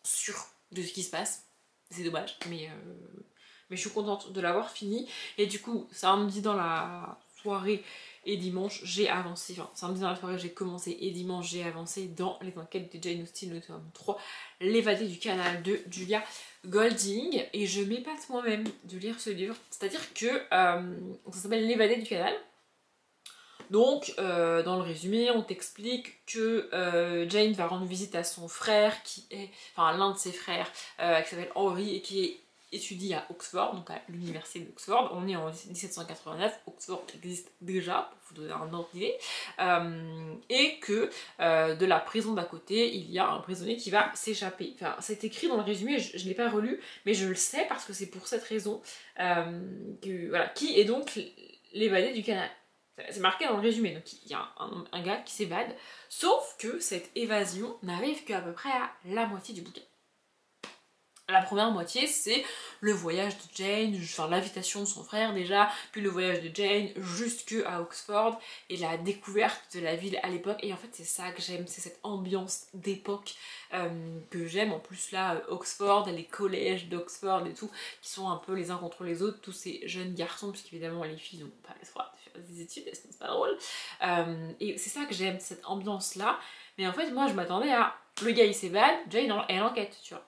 sûre de ce qui se passe. C'est dommage, mais je suis contente de l'avoir fini. Et du coup, samedi dans la soirée et dimanche, j'ai avancé. Enfin, samedi dans la soirée, j'ai commencé et dimanche, j'ai avancé dans les enquêtes de Jane Austen, le tome 3, L'évadé du canal de Julia Golding. Et je m'épate moi-même de lire ce livre. C'est-à-dire que ça s'appelle L'évadé du canal. Donc, dans le résumé, on t'explique que Jane va rendre visite à son frère, qui est, enfin l'un de ses frères, qui s'appelle Henry et qui étudie à Oxford, donc à l'université d'Oxford. On est en 1789, Oxford existe déjà, pour vous donner un ordre d'idée, et que de la prison d'à côté, il y a un prisonnier qui va s'échapper. Enfin, c'est écrit dans le résumé, je ne l'ai pas relu, mais je le sais parce que c'est pour cette raison que, voilà, qui est donc l'évadé du canal. C'est marqué dans le résumé, donc il y a un gars qui s'évade, sauf que cette évasion n'arrive qu'à peu près à la moitié du bouquin. La première moitié, c'est le voyage de Jane, enfin l'invitation de son frère déjà, puis le voyage de Jane jusqu'à Oxford et la découverte de la ville à l'époque. Et en fait, c'est ça que j'aime, c'est cette ambiance d'époque que j'aime. En plus, là, Oxford, les collèges d'Oxford et tout, qui sont un peu les uns contre les autres, tous ces jeunes garçons, puisqu'évidemment, les filles n'ont pas l'espoir de faire des études, c'est pas drôle. Et c'est ça que j'aime, cette ambiance-là. Mais en fait, moi, je m'attendais à le gars il s'évade, Jane elle enquête, tu vois.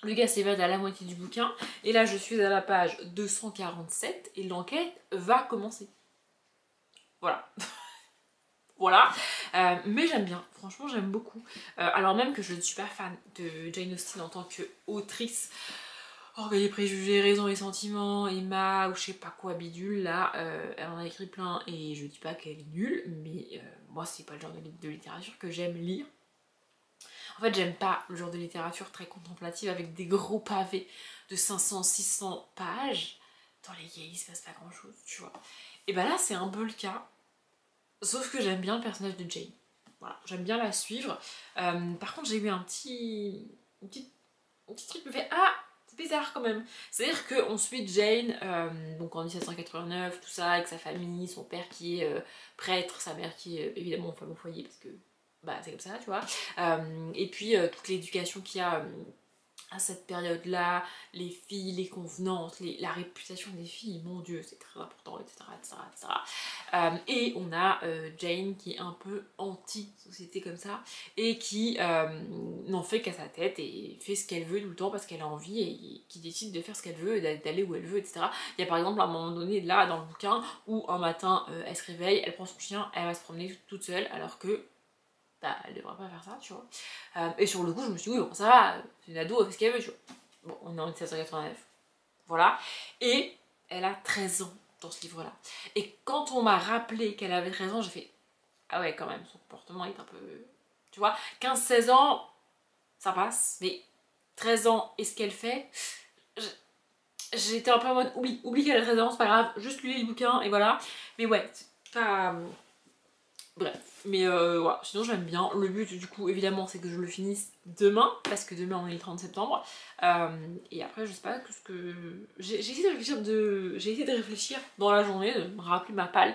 Le gars s'évade à la moitié du bouquin, et là je suis à la page 247, et l'enquête va commencer. Voilà. Voilà. Mais j'aime bien, franchement j'aime beaucoup. Alors même que je ne suis pas fan de Jane Austen en tant qu'autrice. Orgueil et préjugés, raison et sentiments, Emma, ou je sais pas quoi bidule, là, elle en a écrit plein, et je dis pas qu'elle est nulle, mais moi c'est pas le genre de littérature que j'aime lire. En fait, j'aime pas le genre de littérature très contemplative avec des gros pavés de 500-600 pages dans lesquels il se passe pas grand chose, tu vois. Et bah là, c'est un peu le cas, sauf que j'aime bien le personnage de Jane. Voilà, j'aime bien la suivre. Par contre, j'ai eu un petit truc qui me fait ah, c'est bizarre quand même. C'est-à-dire qu'on suit Jane, donc en 1789, tout ça, avec sa famille, son père qui est prêtre, sa mère qui est évidemment femme au foyer parce que bah c'est comme ça, tu vois. Et puis toute l'éducation qu'il y a à cette période-là, les filles, les convenances, la réputation des filles, mon dieu, c'est très important, etc. Et on a Jane qui est un peu anti-société comme ça, et qui n'en fait qu'à sa tête et fait ce qu'elle veut tout le temps parce qu'elle a envie, et qui décide de faire ce qu'elle veut, d'aller où elle veut, etc. Il y a par exemple un moment donné, là, dans le bouquin, où un matin, elle se réveille, elle prend son chien, elle va se promener toute seule, alors que bah, elle devrait pas faire ça, tu vois. Et sur le coup, je me suis dit, oui, bon, ça va, c'est une ado, elle fait ce qu'elle veut, tu vois. Bon, on est en 1789. Voilà. Et elle a 13 ans dans ce livre-là. Et quand on m'a rappelé qu'elle avait 13 ans, j'ai fait, ah ouais, quand même, son comportement est un peu... Tu vois, 15-16 ans, ça passe, mais 13 ans, et ce qu'elle fait, j'étais un peu en mode, oublie qu'elle a 13 ans, c'est pas grave, juste lui le bouquin, et voilà. Mais ouais, c'est pas... Bref, mais voilà, sinon j'aime bien. Le but du coup évidemment c'est que je le finisse demain, parce que demain on est le 30 septembre. Et après je sais pas ce que... J'ai essayé de réfléchir dans la journée, de me rappeler ma palle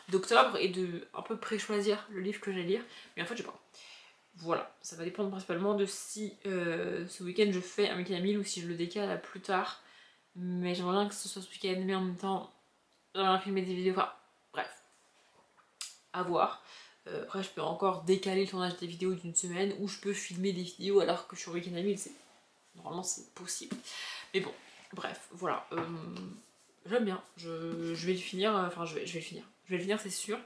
d'octobre et de un peu pré-choisir le livre que j'ai à lire. Mais en fait je sais pas. Voilà, ça va dépendre principalement de si ce week-end je fais un week-end à 1000 ou si je le décale à plus tard. Mais j'aimerais bien que ce soit ce week-end, mais en même temps j'aimerais bien filmer des vidéos, enfin bref. À voir. Après je peux encore décaler le tournage des vidéos d'une semaine, ou je peux filmer des vidéos alors que sur Week-end à 1000 normalement c'est possible. Mais bon, bref, voilà. J'aime bien, je vais le finir, enfin je vais le finir c'est sûr,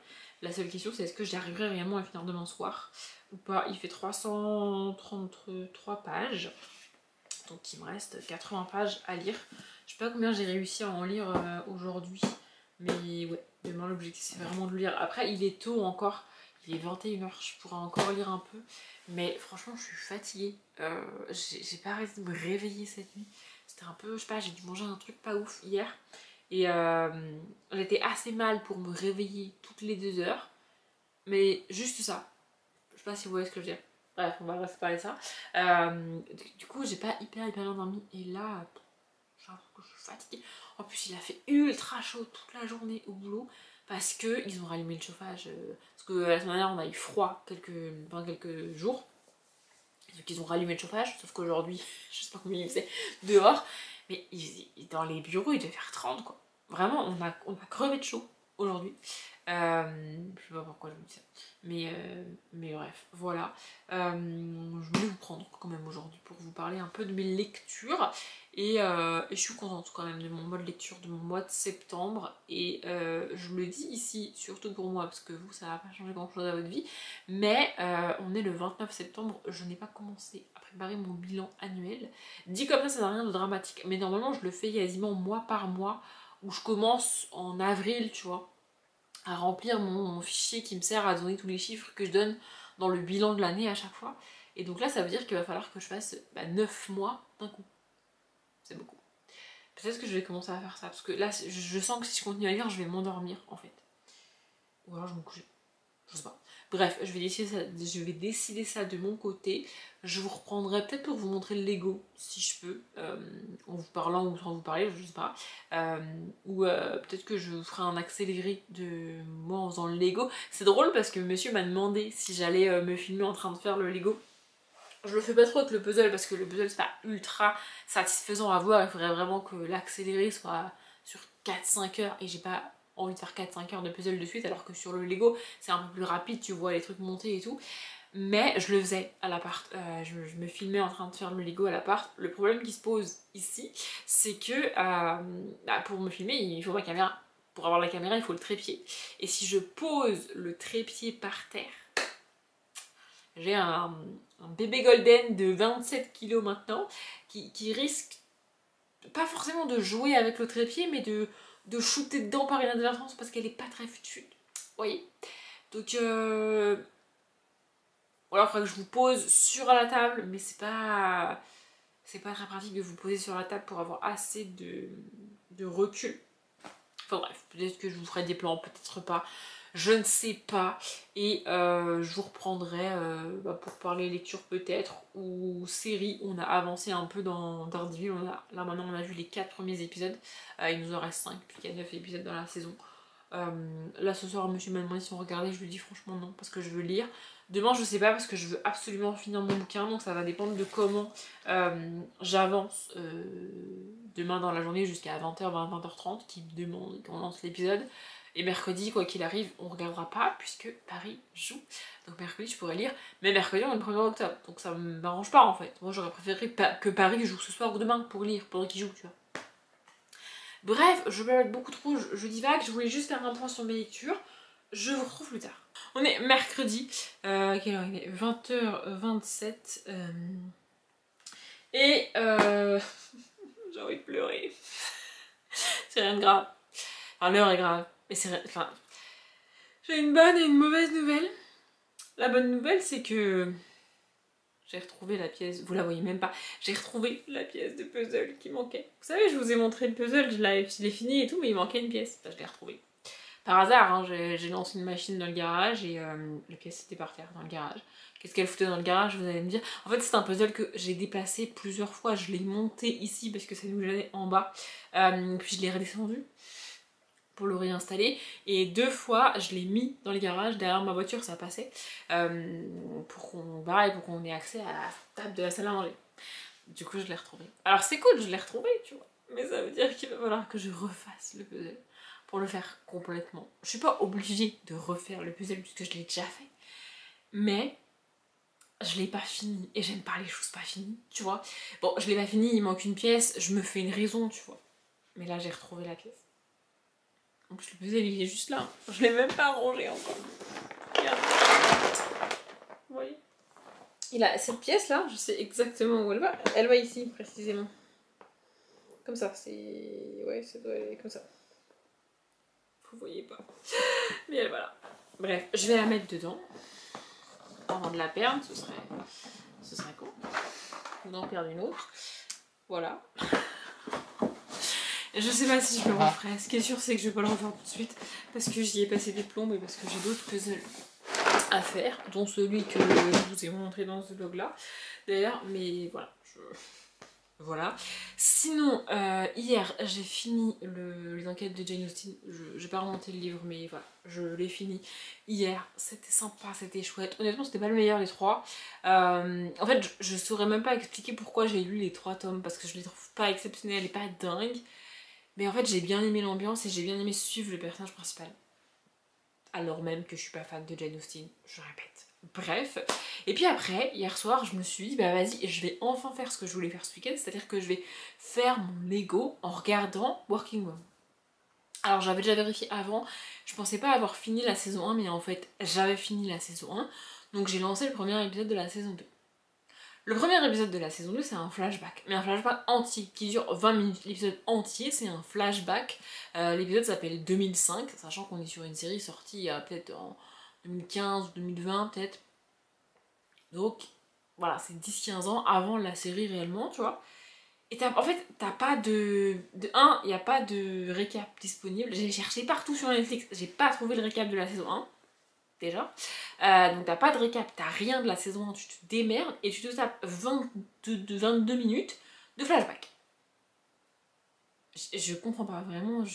La seule question c'est est-ce que j'arriverai réellement à finir demain soir ou pas. Il fait 333 pages. Donc il me reste 80 pages à lire. Je sais pas combien j'ai réussi à en lire aujourd'hui. Mais ouais, demain l'objectif c'est vraiment de le lire. Après il est tôt encore. Il est 21h, je pourrais encore lire un peu. Mais franchement je suis fatiguée. J'ai pas arrêté de me réveiller cette nuit. C'était un peu, je sais pas, j'ai dû manger un truc pas ouf hier. Et j'étais assez mal pour me réveiller toutes les 2 heures. Mais juste ça. Je sais pas si vous voyez ce que je veux dire. Bref, on va rester parler de ça. Du coup, j'ai pas hyper bien dormi. Et là, j'ai l'impression que je suis fatiguée. En plus, il a fait ultra chaud toute la journée au boulot. Parce qu'ils ont rallumé le chauffage. Parce que la semaine dernière, on a eu froid pendant quelques jours. Donc ils ont rallumé le chauffage. Sauf qu'aujourd'hui, je sais pas combien il faisait dehors. Mais dans les bureaux, il devait faire 30 quoi. Vraiment, on a crevé de chaud aujourd'hui. Je sais pas pourquoi je me dis ça. Mais bref, voilà. Je voulais vous prendre quand même aujourd'hui pour vous parler un peu de mes lectures. Et je suis contente quand même de mon mode lecture de mon mois de septembre. Et je le dis ici, surtout pour moi, parce que vous, ça va pas changer grand chose à votre vie. Mais on est le 29 septembre, je n'ai pas commencé à préparer mon bilan annuel. Dit comme ça n'a rien de dramatique. Mais normalement, je le fais quasiment mois par mois. Où je commence en avril, tu vois, à remplir mon fichier qui me sert à donner tous les chiffres que je donne dans le bilan de l'année à chaque fois. Et donc là, ça veut dire qu'il va falloir que je fasse 9 mois d'un coup. C'est beaucoup. Peut-être que je vais commencer à faire ça, parce que là, je sens que si je continue à lire, je vais m'endormir, en fait. Ou alors je vais me coucher. Je sais pas. Bref, je vais décider ça de mon côté. Je vous reprendrai peut-être pour vous montrer le Lego, si je peux, en vous parlant ou sans vous parler, je sais pas. Ou peut-être que je vous ferai un accéléré de moi en faisant le Lego. C'est drôle parce que monsieur m'a demandé si j'allais me filmer en train de faire le Lego. Je le fais pas trop avec le puzzle parce que le puzzle c'est pas ultra satisfaisant à voir. Il faudrait vraiment que l'accéléré soit sur 4-5 heures et j'ai pas envie de faire 4-5 heures de puzzle de suite, alors que sur le Lego c'est un peu plus rapide, tu vois les trucs monter et tout. Mais je le faisais à l'appart, je me filmais en train de faire le Lego à l'appart. Le problème qui se pose ici, c'est que pour me filmer, il faut ma caméra. Pour avoir la caméra, il faut le trépied. Et si je pose le trépied par terre, j'ai un bébé golden de 27 kg maintenant, qui risque pas forcément de jouer avec le trépied, mais de shooter dedans par inadvertance parce qu'elle est pas très fluide. Vous voyez. Donc voilà, il faudrait que je vous pose sur la table, mais c'est pas très pratique de vous poser sur la table pour avoir assez de recul. Enfin bref, peut-être que je vous ferai des plans, peut-être pas. Je ne sais pas. Et je vous reprendrai pour parler lecture peut-être, ou série. On a avancé un peu dans Daredevil. Là maintenant on a vu les 4 premiers épisodes. Il nous en reste 5 puisqu'il y a 9 épisodes dans la saison. Là ce soir monsieur m'a demandé si on regardait, je lui dis franchement non parce que je veux lire. Demain je sais pas parce que je veux absolument finir mon bouquin, donc ça va dépendre de comment j'avance demain dans la journée jusqu'à 20h, 20h30 qui me demande qu'on lance l'épisode. Et mercredi, quoi qu'il arrive, on regardera pas puisque Paris joue. Donc mercredi je pourrais lire, mais mercredi on est le 1er octobre, donc ça m'arrange pas en fait. Moi j'aurais préféré que Paris joue ce soir ou demain pour lire, pendant qu'il joue, tu vois. Bref, je me mets beaucoup trop, je divague, je voulais juste faire un point sur mes lectures. Je vous retrouve plus tard. On est mercredi, quelle heure il est 20h27. Et j'ai envie de pleurer. C'est rien de grave. Enfin, l'heure est grave. Mais c'est... Enfin, j'ai une bonne et une mauvaise nouvelle. La bonne nouvelle, c'est que j'ai retrouvé la pièce, vous la voyez même pas, j'ai retrouvé la pièce de puzzle qui manquait. Vous savez, je vous ai montré le puzzle, je l'ai fini et tout, mais il manquait une pièce. Enfin, je l'ai retrouvée. Par hasard, hein, j'ai lancé une machine dans le garage et la pièce était par terre dans le garage. Qu'est-ce qu'elle foutait dans le garage, vous allez me dire. En fait, c'est un puzzle que j'ai déplacé plusieurs fois. Je l'ai monté ici parce que ça nous gênait en bas. Puis je l'ai redescendu pour le réinstaller, et 2 fois je l'ai mis dans le garage derrière ma voiture, ça passait, pour qu'on ait accès à la table de la salle à manger. Du coup je l'ai retrouvé. Alors c'est cool, je l'ai retrouvé, tu vois, mais ça veut dire qu'il va falloir que je refasse le puzzle pour le faire complètement. Je suis pas obligée de refaire le puzzle puisque je l'ai déjà fait, mais je l'ai pas fini et j'aime pas les choses pas finies, tu vois. Bon, je l'ai pas fini, il manque une pièce, je me fais une raison, tu vois, mais là j'ai retrouvé la pièce. En plus, le puzzle, il est juste là. Je l'ai même pas rangé encore. Regarde. Vous voyez? Il a cette pièce-là, je sais exactement où elle va. Elle va ici, précisément. Comme ça, c'est... Ouais, ça doit aller comme ça. Vous voyez pas. Mais elle va là. Bref, je vais la mettre dedans. Avant de la perdre, ce serait con. Ou d'en perdre une autre. Voilà. Je sais pas si je le referai. Ce qui est sûr, c'est que je vais pas le refaire tout de suite. Parce que j'y ai passé des plombs et parce que j'ai d'autres puzzles à faire. Dont celui que je vous ai montré dans ce vlog là. D'ailleurs, mais voilà. Voilà. Sinon, hier, j'ai fini les enquêtes de Jane Austen. Je vais pas remonter le livre, mais voilà, je l'ai fini hier. C'était sympa, c'était chouette. Honnêtement, c'était pas le meilleur des trois. En fait, je saurais même pas expliquer pourquoi j'ai lu les 3 tomes, parce que je les trouve pas exceptionnels et pas dingues. Mais en fait, j'ai bien aimé l'ambiance et j'ai bien aimé suivre le personnage principal. Alors même que je suis pas fan de Jane Austen, je répète. Bref, et puis après, hier soir, je me suis dit, bah vas-y, je vais enfin faire ce que je voulais faire ce week-end, c'est-à-dire que je vais faire mon Lego en regardant Working Mom. Alors j'avais déjà vérifié avant, je pensais pas avoir fini la saison 1, mais en fait, j'avais fini la saison 1, donc j'ai lancé le premier épisode de la saison 2. Le premier épisode de la saison 2, c'est un flashback, mais un flashback entier, qui dure 20 minutes. L'épisode entier, c'est un flashback. L'épisode s'appelle 2005, sachant qu'on est sur une série sortie il y a peut-être en 2015 ou 2020 peut-être. Donc voilà, c'est 10-15 ans avant la série réellement, tu vois. Et en fait, t'as pas de... il n'y a pas de récap disponible. J'ai cherché partout sur Netflix, j'ai pas trouvé le récap de la saison 1, déjà. Donc t'as pas de récap, t'as rien de la saison 1, tu te démerdes et tu te tapes 22 minutes de flashback. Je comprends pas, vraiment,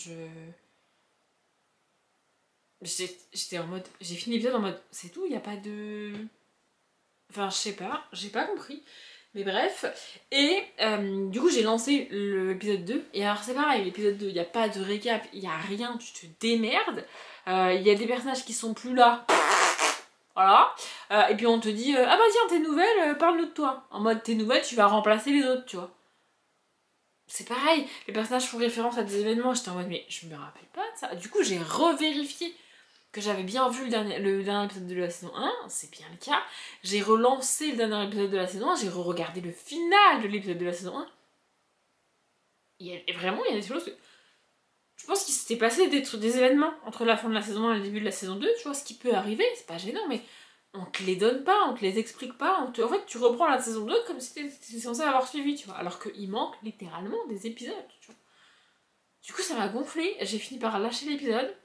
j'étais en mode... J'ai fini l'épisode en mode, c'est tout, il n'y a pas de... Enfin, je sais pas, j'ai pas compris. Mais bref. Et du coup, j'ai lancé l'épisode 2. Et alors, c'est pareil, l'épisode 2, il n'y a pas de récap, il n'y a rien, tu te démerdes. Il y a des personnages qui sont plus là. Voilà. Et puis on te dit, ah bah tiens, tes nouvelles, parle-nous de toi. En mode, tes nouvelles, tu vas remplacer les autres, tu vois. C'est pareil, les personnages font référence à des événements. J'étais en mode, mais je me rappelle pas de ça. Du coup, j'ai revérifié que j'avais bien vu le dernier épisode de la saison 1, c'est bien le cas. J'ai relancé le dernier épisode de la saison 1, j'ai re-regardé le final de l'épisode de la saison 1. Et vraiment, il y a des choses... Je pense qu'il s'était passé des événements entre la fin de la saison 1 et le début de la saison 2, tu vois, ce qui peut arriver, c'est pas gênant, mais on te les donne pas, on te les explique pas. En fait, tu reprends la saison 2 comme si t'étais censé avoir suivi, tu vois, alors qu'il manque littéralement des épisodes, tu vois. Du coup, ça m'a gonflé, j'ai fini par lâcher l'épisode.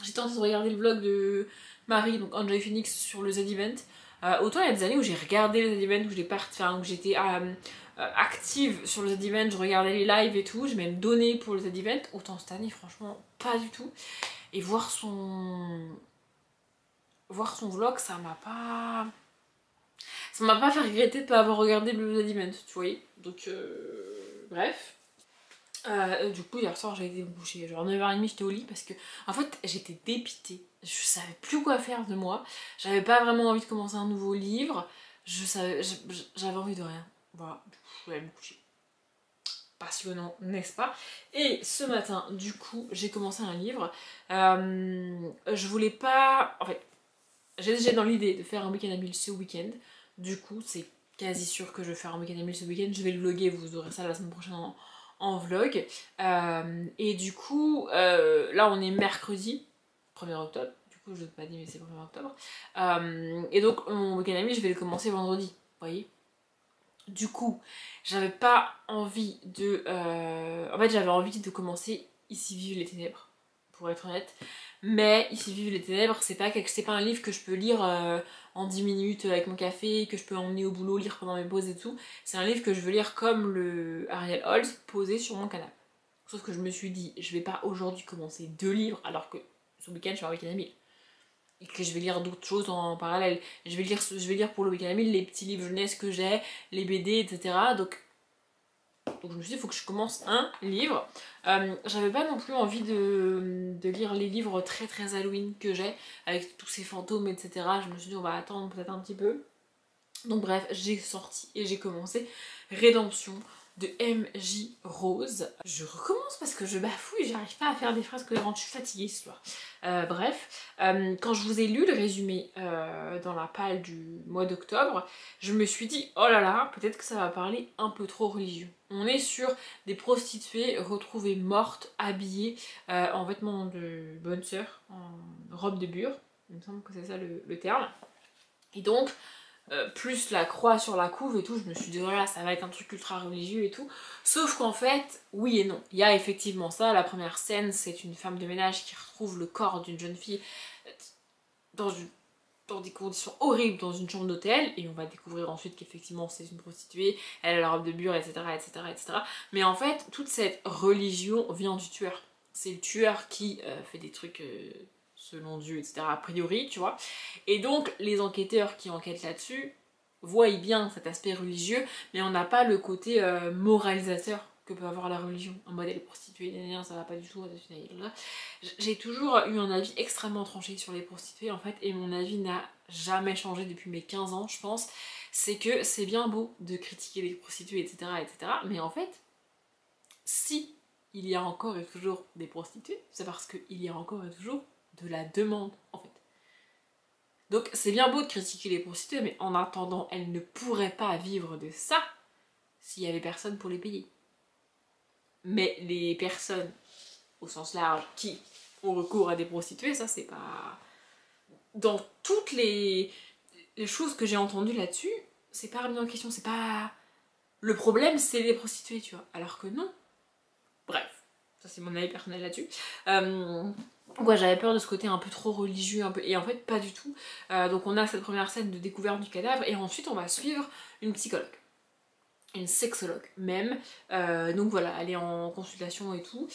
J'étais en train de regarder le vlog de Marie, donc Enjoy Phoenix, sur le Z-Event. Autant il y a des années où j'ai regardé le Z-Event, où j'étais active sur le Z-Event, je regardais les lives et tout, j'ai même donné pour le Z-Event. Autant cette année, franchement, pas du tout. Et voir son vlog, ça m'a pas fait regretter de pas avoir regardé le Z-Event, tu vois. Donc, bref. Du coup, hier soir, j'ai été me coucher. Genre 9h30, j'étais au lit parce que, en fait, j'étais dépitée. Je savais plus quoi faire de moi. J'avais pas vraiment envie de commencer un nouveau livre. J'avais envie de rien. Voilà, je voulais me coucher. Passionnant, n'est-ce pas? Et ce matin, du coup, j'ai commencé un livre. Je voulais pas... En fait, j'ai dans l'idée de faire un week-end à 1000 ce week-end. Du coup, c'est quasi sûr que je vais faire un week-end à 1000 ce week-end. Je vais le vlogger, vous aurez ça la semaine prochaine en vlog. Et du coup, là on est mercredi 1er octobre. Du coup, je ne l'ai pas dit, mais c'est 1er octobre. Et donc, mon week-end ami, je vais le commencer vendredi. Vous voyez? Du coup, j'avais pas envie de... En fait, j'avais envie de commencer Ici vivent les ténèbres, pour être honnête. Mais Ici vivent les ténèbres, c'est pas un livre que je peux lire en 10 minutes avec mon café, que je peux emmener au boulot, lire pendant mes pauses et tout. C'est un livre que je veux lire comme le Ariel Holz, posé sur mon canapé. Sauf que je me suis dit, je vais pas aujourd'hui commencer 2 livres alors que ce week-end je fais un week-end à 1000. Et que je vais lire d'autres choses en parallèle. Je vais lire pour le week-end à 1000 les petits livres jeunesse que j'ai, les BD, etc. Donc je me suis dit, il faut que je commence un livre. J'avais pas non plus envie de lire les livres très très Halloween que j'ai, avec tous ces fantômes, etc. Je me suis dit, on va attendre peut-être un petit peu. Donc bref, j'ai sorti et j'ai commencé Rédemption de MJ Rose. Je recommence parce que je bafouille, j'arrive pas à faire des phrases cohérentes, je suis fatiguée ce soir. Bref, quand je vous ai lu le résumé dans la palle du mois d'octobre, je me suis dit, oh là là, peut-être que ça va parler un peu trop religieux. On est sur des prostituées retrouvées mortes, habillées en vêtements de bonne sœur, en robe de bure, il me semble que c'est ça le terme. Et donc, plus la croix sur la couve et tout, je me suis dit voilà, ça va être un truc ultra religieux et tout. Sauf qu'en fait, oui et non. Il y a effectivement ça. La première scène, c'est une femme de ménage qui retrouve le corps d'une jeune fille dans des conditions horribles dans une chambre d'hôtel, et on va découvrir ensuite qu'effectivement c'est une prostituée, elle a la robe de bure, etc., etc., etc. Mais en fait, toute cette religion vient du tueur. C'est le tueur qui fait des trucs selon Dieu, etc., a priori, tu vois. Et donc, les enquêteurs qui enquêtent là-dessus voient bien cet aspect religieux, mais on n'a pas le côté moralisateur que peut avoir la religion. En mode, elle est prostituée, ça va pas du tout. J'ai toujours eu un avis extrêmement tranché sur les prostituées, en fait, et mon avis n'a jamais changé depuis mes 15 ans, je pense. C'est que c'est bien beau de critiquer les prostituées, etc., etc., mais en fait, si il y a encore et toujours des prostituées, c'est parce qu'il y a encore et toujours de la demande, en fait. Donc c'est bien beau de critiquer les prostituées, mais en attendant, elles ne pourraient pas vivre de ça s'il y avait personne pour les payer. Mais les personnes, au sens large, qui ont recours à des prostituées, ça c'est pas... Dans toutes les choses que j'ai entendues là-dessus, c'est pas remis en question, c'est pas... Le problème, c'est les prostituées, tu vois. Alors que non. Bref, ça c'est mon avis personnel là-dessus. Ouais, j'avais peur de ce côté un peu trop religieux, un peu... et en fait pas du tout. Donc on a cette première scène de découverte du cadavre, et ensuite on va suivre une psychologue. Une sexologue même. Donc voilà, elle est en consultation et tout.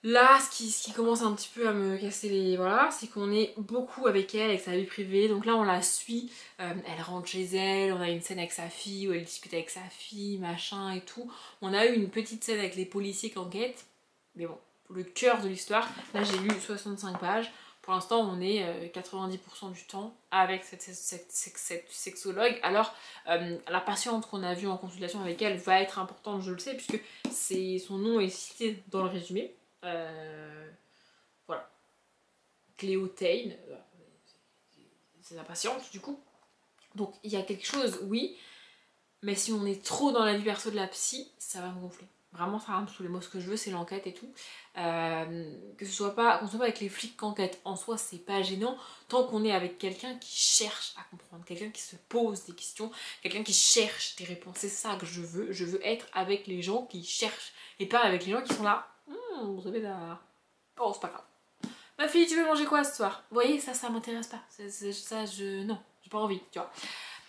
Là, ce qui commence un petit peu à me casser les... Voilà, c'est qu'on est beaucoup avec elle, avec sa vie privée. Donc là, on la suit, elle rentre chez elle, on a une scène avec sa fille, où elle discute avec sa fille, machin et tout. On a eu une petite scène avec les policiers qui enquêtent. Mais bon, le cœur de l'histoire, là j'ai lu 65 pages. Pour l'instant, on est 90% du temps avec cette sexologue. Alors, la patiente qu'on a vue en consultation avec elle va être importante, je le sais, puisque son nom est cité dans le résumé. Voilà. Cléo Tain, c'est la patiente du coup. Donc il y a quelque chose, oui, mais si on est trop dans la vie perso de la psy, ça va me gonfler. Vraiment, ça va me saouler. Moi, ce que je veux, c'est l'enquête et tout. Qu'on soit pas avec les flics qu'enquête. En soi, c'est pas gênant tant qu'on est avec quelqu'un qui cherche à comprendre, quelqu'un qui se pose des questions, quelqu'un qui cherche des réponses. C'est ça que je veux. Je veux être avec les gens qui cherchent et pas avec les gens qui sont là. Vous savez, là. Oh, c'est pas grave. Ma fille, tu veux manger quoi ce soir? Vous voyez, ça m'intéresse pas. Non, j'ai pas envie, tu vois.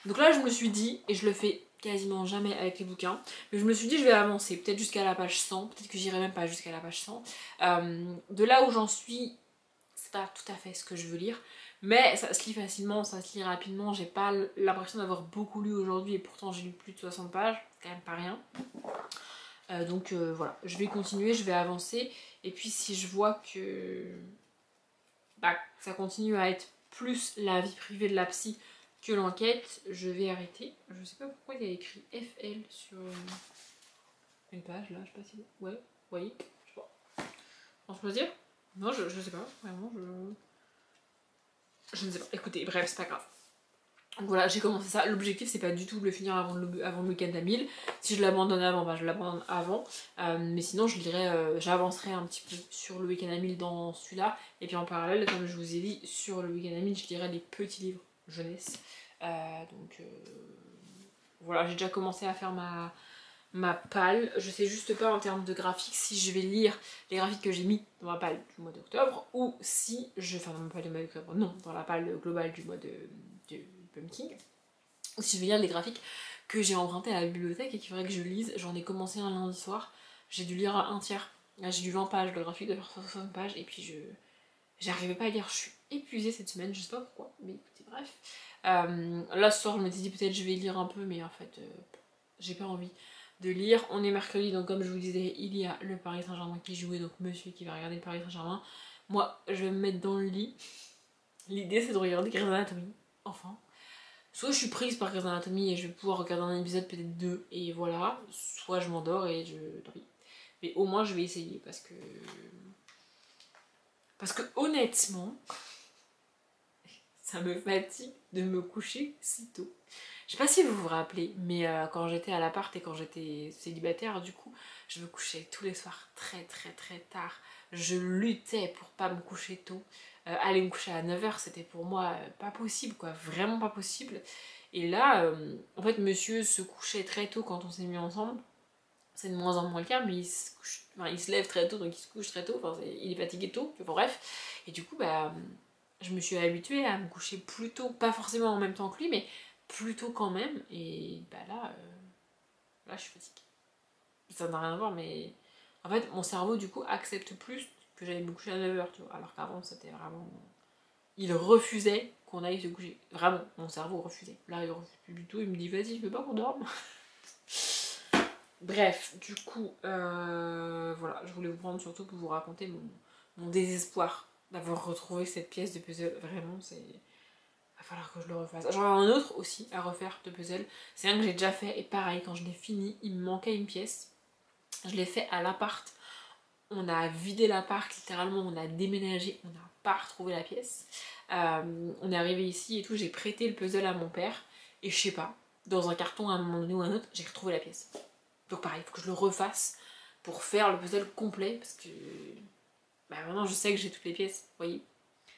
Donc là, je me suis dit, et je le fais quasiment jamais avec les bouquins, mais je me suis dit, je vais avancer, peut-être jusqu'à la page 100, peut-être que j'irai même pas jusqu'à la page 100. De là où j'en suis, c'est pas tout à fait ce que je veux lire, mais ça se lit facilement, ça se lit rapidement. J'ai pas l'impression d'avoir beaucoup lu aujourd'hui, et pourtant j'ai lu plus de 60 pages, c'est quand même pas rien. Donc voilà, je vais continuer, je vais avancer, et puis si je vois que ça continue à être plus la vie privée de la psy que l'enquête, je vais arrêter. Je sais pas pourquoi il y a écrit FL sur une page là, je sais pas si... Ouais, oui, je sais pas. On peut dire? Non, je sais pas, vraiment, je ne sais pas. Écoutez, bref, c'est pas grave. Donc voilà, j'ai commencé ça. L'objectif, c'est pas du tout de le finir avant le week-end à 1000. Si je l'abandonne avant, je l'abandonne avant. Mais sinon, j'avancerai un petit peu sur le week-end à 1000 dans celui-là. Et puis en parallèle, comme je vous ai dit, sur le week-end à 1000, je lirai les petits livres jeunesse. Voilà, j'ai déjà commencé à faire ma palle. Je sais juste pas en termes de graphiques si je vais lire les graphiques que j'ai mis dans ma palle du mois d'octobre, ou si je... Enfin, dans ma palle du mois d'octobre, non, dans la palle globale du mois de Pumpkin, ou si je vais lire les graphiques que j'ai empruntés à la bibliothèque et qu'il faudrait que je lise. J'en ai commencé un lundi soir, j'ai dû lire un tiers. Là, j'ai lu 20 pages, le graphique doit faire 60 pages, et puis j'arrivais pas à lire. Je suis épuisée cette semaine, je sais pas pourquoi, mais écoutez, bref. Là, ce soir, je me suis dit peut-être je vais lire un peu, mais en fait, j'ai pas envie de lire. On est mercredi, donc comme je vous disais, il y a le Paris Saint-Germain qui jouait, donc monsieur qui va regarder le Paris Saint-Germain. Moi, je vais me mettre dans le lit. L'idée, c'est de regarder Grey's Anatomy, enfin. soit je suis prise par Grey's Anatomy et je vais pouvoir regarder un épisode, peut-être 2, et voilà, soit je m'endors et je dors. Mais au moins je vais essayer parce que honnêtement, ça me fatigue de me coucher si tôt. Je sais pas si vous vous rappelez, mais quand j'étais à l'appart et quand j'étais célibataire, du coup, je me couchais tous les soirs très tard. Je luttais pour pas me coucher tôt. Aller me coucher à 9h, c'était pour moi pas possible, quoi, vraiment pas possible. Et là, en fait, monsieur se couchait très tôt quand on s'est mis ensemble. C'est de moins en moins le cas, mais il se lève très tôt, donc il se couche très tôt. Enfin, il est fatigué tôt, enfin, bref. Et du coup, bah, je me suis habituée à me coucher plus tôt, pas forcément en même temps que lui, mais plus tôt quand même. Et bah là je suis fatiguée. Ça n'a rien à voir, mais en fait, mon cerveau, du coup, accepte plus que j'aille me coucher à 9h, tu vois. Alors qu'avant, c'était vraiment... Il refusait qu'on aille se coucher. Vraiment, mon cerveau refusait. Là, il refuse plus du tout. Il me dit, vas-y, je veux pas qu'on dorme. Bref, du coup, voilà, je voulais vous prendre surtout pour vous raconter mon désespoir d'avoir retrouvé cette pièce de puzzle. Vraiment, c'est... Va falloir que je le refasse. J'en ai un autre aussi à refaire de puzzle. C'est un que j'ai déjà fait et pareil, quand je l'ai fini, il me manquait une pièce. Je l'ai fait à l'appart. On a vidé l'appart, littéralement, on a déménagé, on n'a pas retrouvé la pièce. On est arrivé ici et tout, j'ai prêté le puzzle à mon père. Et je sais pas, dans un carton à un moment donné ou à un autre, j'ai retrouvé la pièce. Donc pareil, il faut que je le refasse pour faire le puzzle complet parce que bah, maintenant je sais que j'ai toutes les pièces, vous voyez.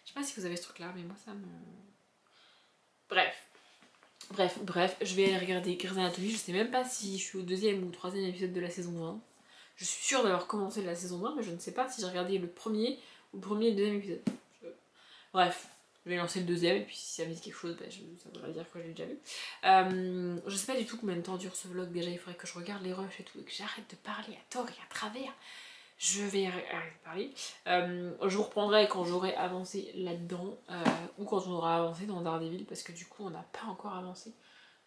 Je sais pas si vous avez ce truc là, mais moi ça me... Bref, je vais aller regarder Grey's Anatomy. Je sais même pas si je suis au 2e ou 3e épisode de la saison 20. Je suis sûre d'avoir commencé la saison 20, mais je ne sais pas si j'ai regardé le premier ou le 1er et le 2e épisode. Bref, je vais lancer le 2e, et puis si ça me dit quelque chose, bah, ça voudra dire que je l'ai déjà vu. Je sais pas du tout combien de temps dure ce vlog. Déjà, il faudrait que je regarde les rushs et tout, et que j'arrête de parler à tort et à travers. Je vais arrêter de parler. Je vous reprendrai quand j'aurai avancé là-dedans, ou quand on aura avancé dans Daredevil, parce que du coup, on n'a pas encore avancé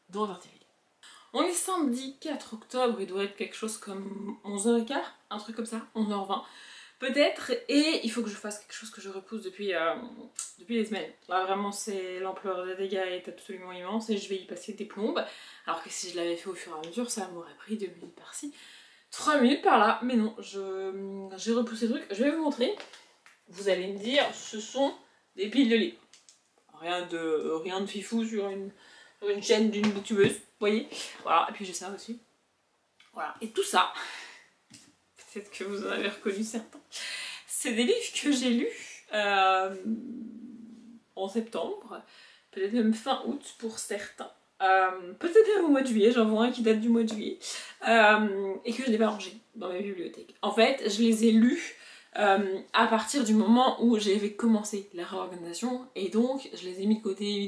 dans Daredevil. On est samedi 4 octobre, il doit être quelque chose comme 11h15, un truc comme ça, 11h20 peut-être, et il faut que je fasse quelque chose que je repousse depuis des semaines. Là vraiment c'est l'ampleur des dégâts est absolument immense et je vais y passer des plombes, alors que si je l'avais fait au fur et à mesure ça m'aurait pris 2 minutes par-ci, 3 minutes par-là, mais non, j'ai repoussé le truc, je vais vous montrer, vous allez me dire ce sont des piles de livres. Rien de fifou sur une chaîne d'une booktubeuse, vous voyez. Voilà, et puis j'ai ça aussi. Voilà, et tout ça, peut-être que vous en avez reconnu certains, c'est des livres que j'ai lus en septembre, peut-être même fin août pour certains. Peut-être même au mois de juillet, j'en vois un qui date du mois de juillet, et que je n'ai pas rangé dans ma bibliothèque. En fait, je les ai lus à partir du moment où j'avais commencé la réorganisation, et donc je les ai mis de côté.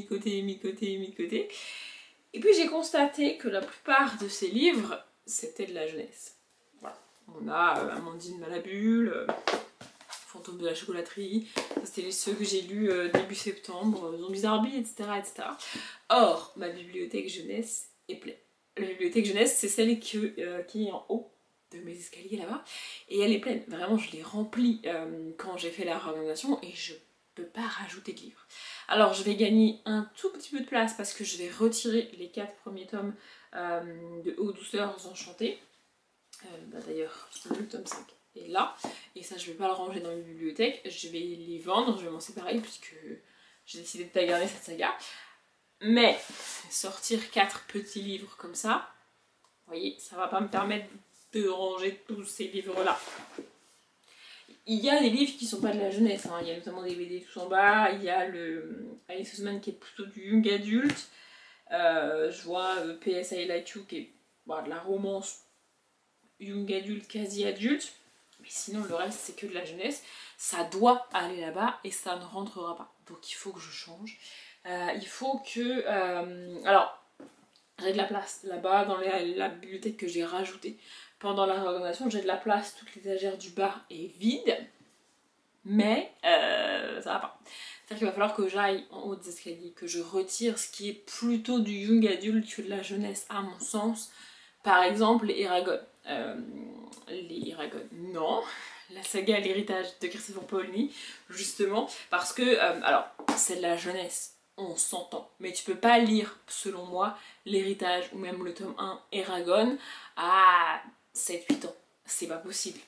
Et puis j'ai constaté que la plupart de ces livres, c'était de la jeunesse. Voilà. On a Amandine Malabule, Fantôme de la chocolaterie, c'était ceux que j'ai lus début septembre, Zombies Arby, etc. Or, ma bibliothèque jeunesse est pleine. La bibliothèque jeunesse, c'est celle qui est en haut de mes escaliers là-bas, et elle est pleine. Vraiment, je l'ai remplie quand j'ai fait la réorganisation, et je peux pas rajouter de livres. Alors, je vais gagner un tout petit peu de place parce que je vais retirer les 4 premiers tomes de Aux douceurs enchantées. D'ailleurs, le tome 5 est là, et ça je vais pas le ranger dans la bibliothèque, je vais les vendre, je vais m'en séparer puisque j'ai décidé de pas garder cette saga. Mais sortir 4 petits livres comme ça, vous voyez, ça va pas me permettre de ranger tous ces livres là. Il y a des livres qui sont pas de la jeunesse, hein. Il y a notamment des BD tout en bas, il y a le Alice Oseman qui est plutôt du young adulte, je vois PS I Like You qui est de la romance young adulte, quasi adulte, mais sinon le reste c'est que de la jeunesse. Ça doit aller là-bas et ça ne rentrera pas, donc il faut que je change. Il faut que... alors, j'ai de la place là-bas dans la bibliothèque que j'ai rajoutée pendant la réorganisation, j'ai de la place, toute l'étagère du bas est vide, mais ça va pas. C'est-à-dire qu'il va falloir que j'aille en haut des escaliers, que je retire ce qui est plutôt du young adulte que de la jeunesse à mon sens. Par exemple les Eragon. Les Eragon, non. La saga L'héritage de Christopher Paolini, justement, parce que, alors, c'est de la jeunesse, on s'entend. Mais tu peux pas lire, selon moi, l'héritage ou même le tome 1 Eragon à 7-8 ans. C'est pas possible.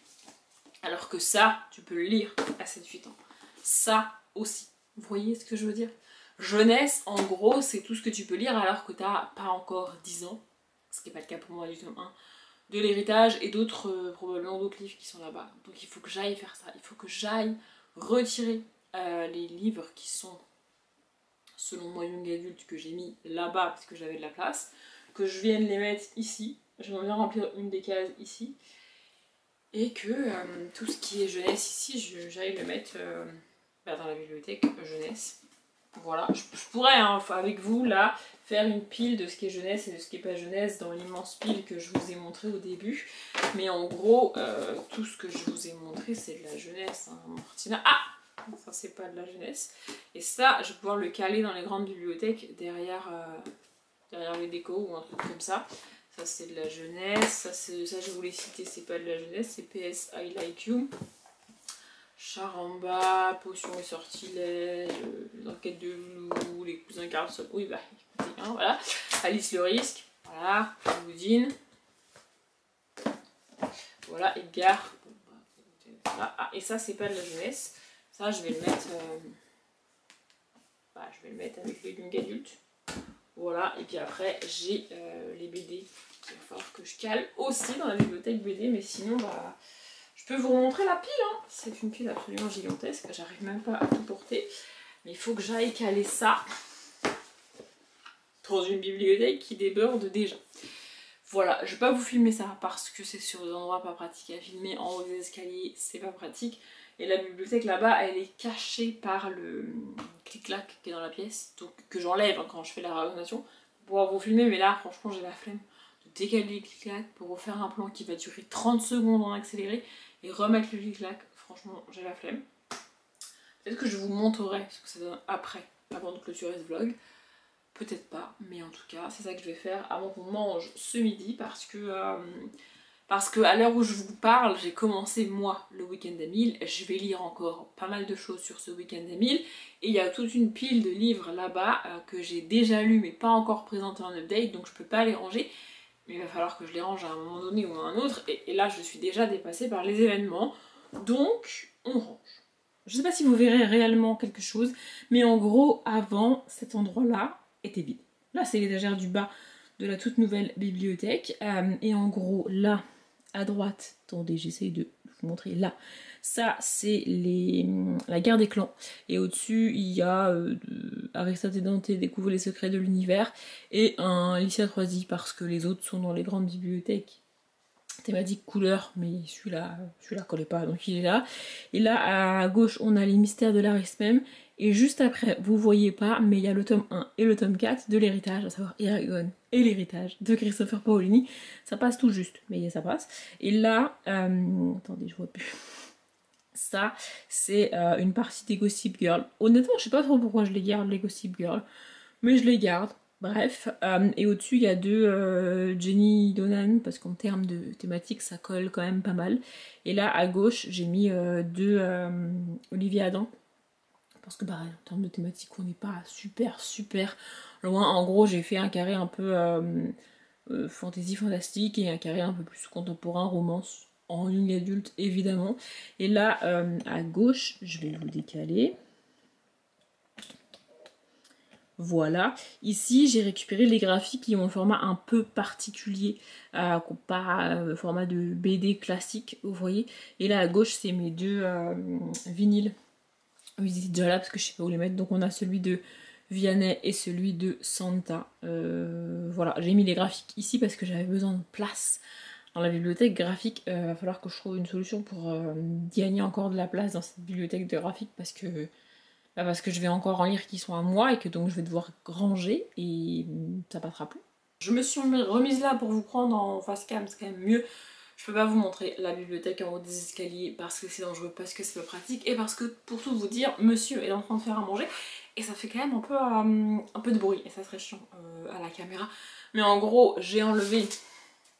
Alors que ça, tu peux le lire à 7-8 ans. Ça aussi. Vous voyez ce que je veux dire? Jeunesse, en gros, c'est tout ce que tu peux lire alors que t'as pas encore 10 ans. Ce qui n'est pas le cas pour moi du tome 1. De l'héritage et d'autres, probablement d'autres livres qui sont là-bas. Donc il faut que j'aille faire ça. Il faut que j'aille retirer les livres qui sont, selon moi, young adulte, que j'ai mis là-bas parce que j'avais de la place. Que je vienne les mettre ici. J'aimerais bien remplir une des cases ici. Et que tout ce qui est jeunesse ici, j'aille le mettre dans la bibliothèque jeunesse. Voilà, je pourrais avec vous là faire une pile de ce qui est jeunesse et de ce qui est pas jeunesse dans l'immense pile que je vous ai montré au début. Mais en gros, tout ce que je vous ai montré c'est de la jeunesse. Hein, Martina. Ah, ça c'est pas de la jeunesse. Et ça, je vais pouvoir le caler dans les grandes bibliothèques derrière les décos ou un truc comme ça. Ça c'est de la jeunesse, ça je voulais citer, c'est pas de la jeunesse, c'est PS I Like You. Charamba, Potions et sortilèges, les enquêtes de loup, les cousins Carlson, oui bah écoutez, hein, voilà. Alice le risque, voilà, Woodine. Voilà, Edgar. Voilà. Ah, et ça c'est pas de la jeunesse, ça je vais le mettre, je vais le mettre avec le young adulte. Voilà, et puis après j'ai les BD qu'il va falloir que je cale aussi dans la bibliothèque BD, mais sinon je peux vous montrer la pile, hein. C'est une pile absolument gigantesque, j'arrive même pas à tout porter, mais il faut que j'aille caler ça dans une bibliothèque qui déborde déjà. Voilà, je vais pas vous filmer ça parce que c'est sur des endroits pas pratiques à filmer, en haut des escaliers c'est pas pratique. Et la bibliothèque là-bas, elle est cachée par le clic-clac qui est dans la pièce, donc que j'enlève quand je fais la réalisation pour pouvoir vous filmer, mais là franchement j'ai la flemme de décaler le clic-clac pour vous faire un plan qui va durer 30 secondes en accéléré et remettre le clic-clac, franchement j'ai la flemme. Peut-être que je vous montrerai ce que ça donne après, avant de clôturer ce vlog. Peut-être pas, mais en tout cas c'est ça que je vais faire avant qu'on mange ce midi parce que à l'heure où je vous parle, j'ai commencé moi le week-end à 1000, je vais lire encore pas mal de choses sur ce week-end à 1000 et il y a toute une pile de livres là-bas que j'ai déjà lus mais pas encore présentés en update donc je peux pas les ranger, mais il va falloir que je les range à un moment donné ou à un autre et là je suis déjà dépassée par les événements donc on range. Je sais pas si vous verrez réellement quelque chose, mais en gros avant cet endroit là était vide. Là c'est l'étagère du bas de la toute nouvelle bibliothèque et en gros là à droite, attendez j'essaye de vous montrer là, ça c'est la guerre des clans et au dessus il y a Aristote et Dante découvrent les secrets de l'univers et un Lycia 3i parce que les autres sont dans les grandes bibliothèques thématique couleur, mais celui-là collait pas donc il est là. Et là à gauche on a les mystères de l'Aris même et juste après vous voyez pas mais il y a le tome 1 et le tome 4 de l'héritage, à savoir Eragon et l'héritage de Christopher Paolini. Ça passe tout juste mais ça passe. Et là attendez je vois plus. Ça c'est une partie des Gossip Girl. Honnêtement je sais pas trop pourquoi je les garde les Gossip Girl, mais je les garde. Bref, et au-dessus il y a deux Jenny Donan, parce qu'en termes de thématique ça colle quand même pas mal. Et là à gauche j'ai mis deux Olivia Adam, parce que pareil en termes de thématique on n'est pas super loin. En gros j'ai fait un carré un peu fantasy fantastique et un carré un peu plus contemporain, romance, en young adulte évidemment. Et là à gauche, je vais vous décaler. Voilà, ici j'ai récupéré les graphiques qui ont un format un peu particulier, pas format de BD classique, vous voyez. Et là à gauche c'est mes deux vinyles. Ils étaient déjà là parce que je sais pas où les mettre. Donc on a celui de Vianney et celui de Santa. Voilà, j'ai mis les graphiques ici parce que j'avais besoin de place dans la bibliothèque graphique. Va falloir que je trouve une solution pour gagner encore de la place dans cette bibliothèque de graphique parce que je vais encore en lire qui sont à moi et que donc je vais devoir ranger et ça passera plus. Je me suis remise là pour vous prendre en face cam, c'est quand même mieux. Je peux pas vous montrer la bibliothèque en haut des escaliers parce que c'est dangereux, parce que c'est pas pratique et parce que pour tout vous dire, monsieur est en train de faire à manger et ça fait quand même un peu de bruit et ça serait chiant à la caméra. Mais en gros, j'ai enlevé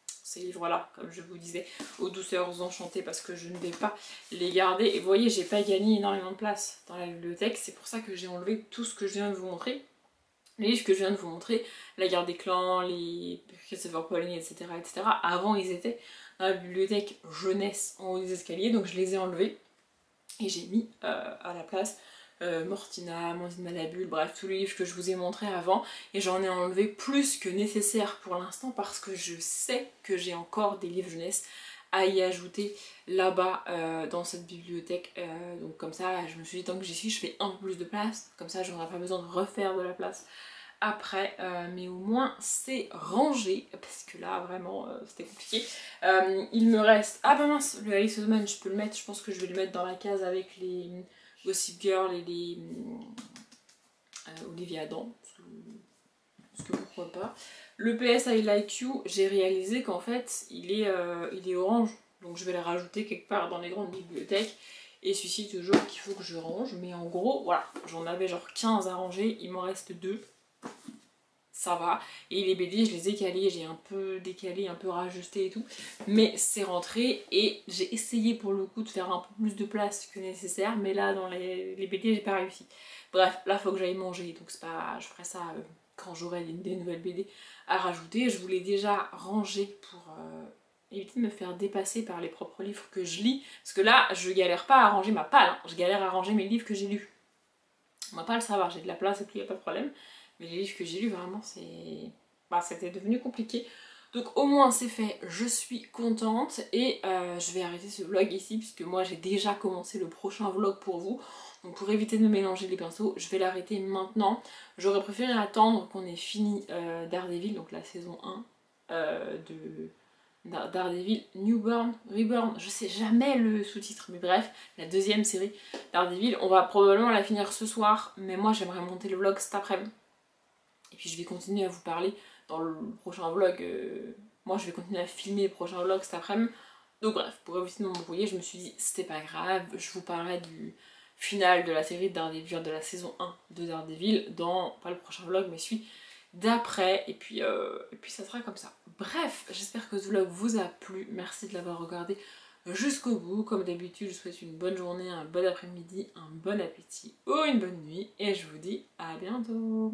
ces livres-là, comme je vous disais, aux douceurs enchantées parce que je ne vais pas les garder. Et vous voyez, j'ai pas gagné énormément de place dans la bibliothèque. C'est pour ça que j'ai enlevé tout ce que je viens de vous montrer. Les livres que je viens de vous montrer, La Guerre des Clans, les Christopher Pauling, etc., etc., avant ils étaient dans la bibliothèque jeunesse en haut des escaliers, donc je les ai enlevés et j'ai mis à la place Mortina, Amandine Malabule, bref, tous les livres que je vous ai montrés avant, et j'en ai enlevé plus que nécessaire pour l'instant parce que je sais que j'ai encore des livres jeunesse à y ajouter là-bas dans cette bibliothèque. Donc comme ça, je me suis dit, tant que j'y suis, je fais un peu plus de place, comme ça j'aurai pas besoin de refaire de la place après, mais au moins c'est rangé, parce que là vraiment c'était compliqué. Il me reste, ah bah mince, le Alice Oseman, je peux le mettre, je pense que je vais le mettre dans la case avec les Gossip Girl et les Olivia Adam, parce que pourquoi pas. Le PS I Like You, j'ai réalisé qu'en fait il est orange, donc je vais le rajouter quelque part dans les grandes bibliothèques. Et celui-ci toujours qu'il faut que je range, mais en gros voilà, j'en avais genre 15 à ranger, il m'en reste 2. Ça va, et les BD je les ai calés, j'ai un peu décalé, un peu rajusté et tout, mais c'est rentré et j'ai essayé pour le coup de faire un peu plus de place que nécessaire, mais là dans les BD j'ai pas réussi. Bref, là faut que j'aille manger, donc c'est pas, je ferai ça quand j'aurai des nouvelles BD à rajouter. Je voulais déjà ranger pour éviter de me faire dépasser par les propres livres que je lis, parce que là je galère pas à ranger ma palle, hein. Je galère à ranger mes livres que j'ai lus. Ma palle ça va, j'ai de la place et puis y a pas de problème. Mais les livres que j'ai lus, vraiment, c'était devenu compliqué. Donc au moins c'est fait, je suis contente et je vais arrêter ce vlog ici puisque moi j'ai déjà commencé le prochain vlog pour vous. Donc pour éviter de me mélanger les pinceaux, je vais l'arrêter maintenant. J'aurais préféré attendre qu'on ait fini Daredevil, donc la saison 1 de Daredevil Newborn, Reborn, je sais jamais le sous-titre, mais bref, la deuxième série Daredevil. On va probablement la finir ce soir, mais moi j'aimerais monter le vlog cet après-midi. Et puis je vais continuer à vous parler dans le prochain vlog. Moi je vais continuer à filmer le prochain vlog cet après-midi. Donc bref, pour éviter de m'embrouiller, je me suis dit c'était pas grave, je vous parlerai du final de la série de Daredevil, de la saison 1 de Daredevil, dans, pas le prochain vlog, mais celui d'après, et puis ça sera comme ça. Bref, j'espère que ce vlog vous a plu, merci de l'avoir regardé jusqu'au bout. Comme d'habitude, je vous souhaite une bonne journée, un bon après-midi, un bon appétit ou une bonne nuit, et je vous dis à bientôt.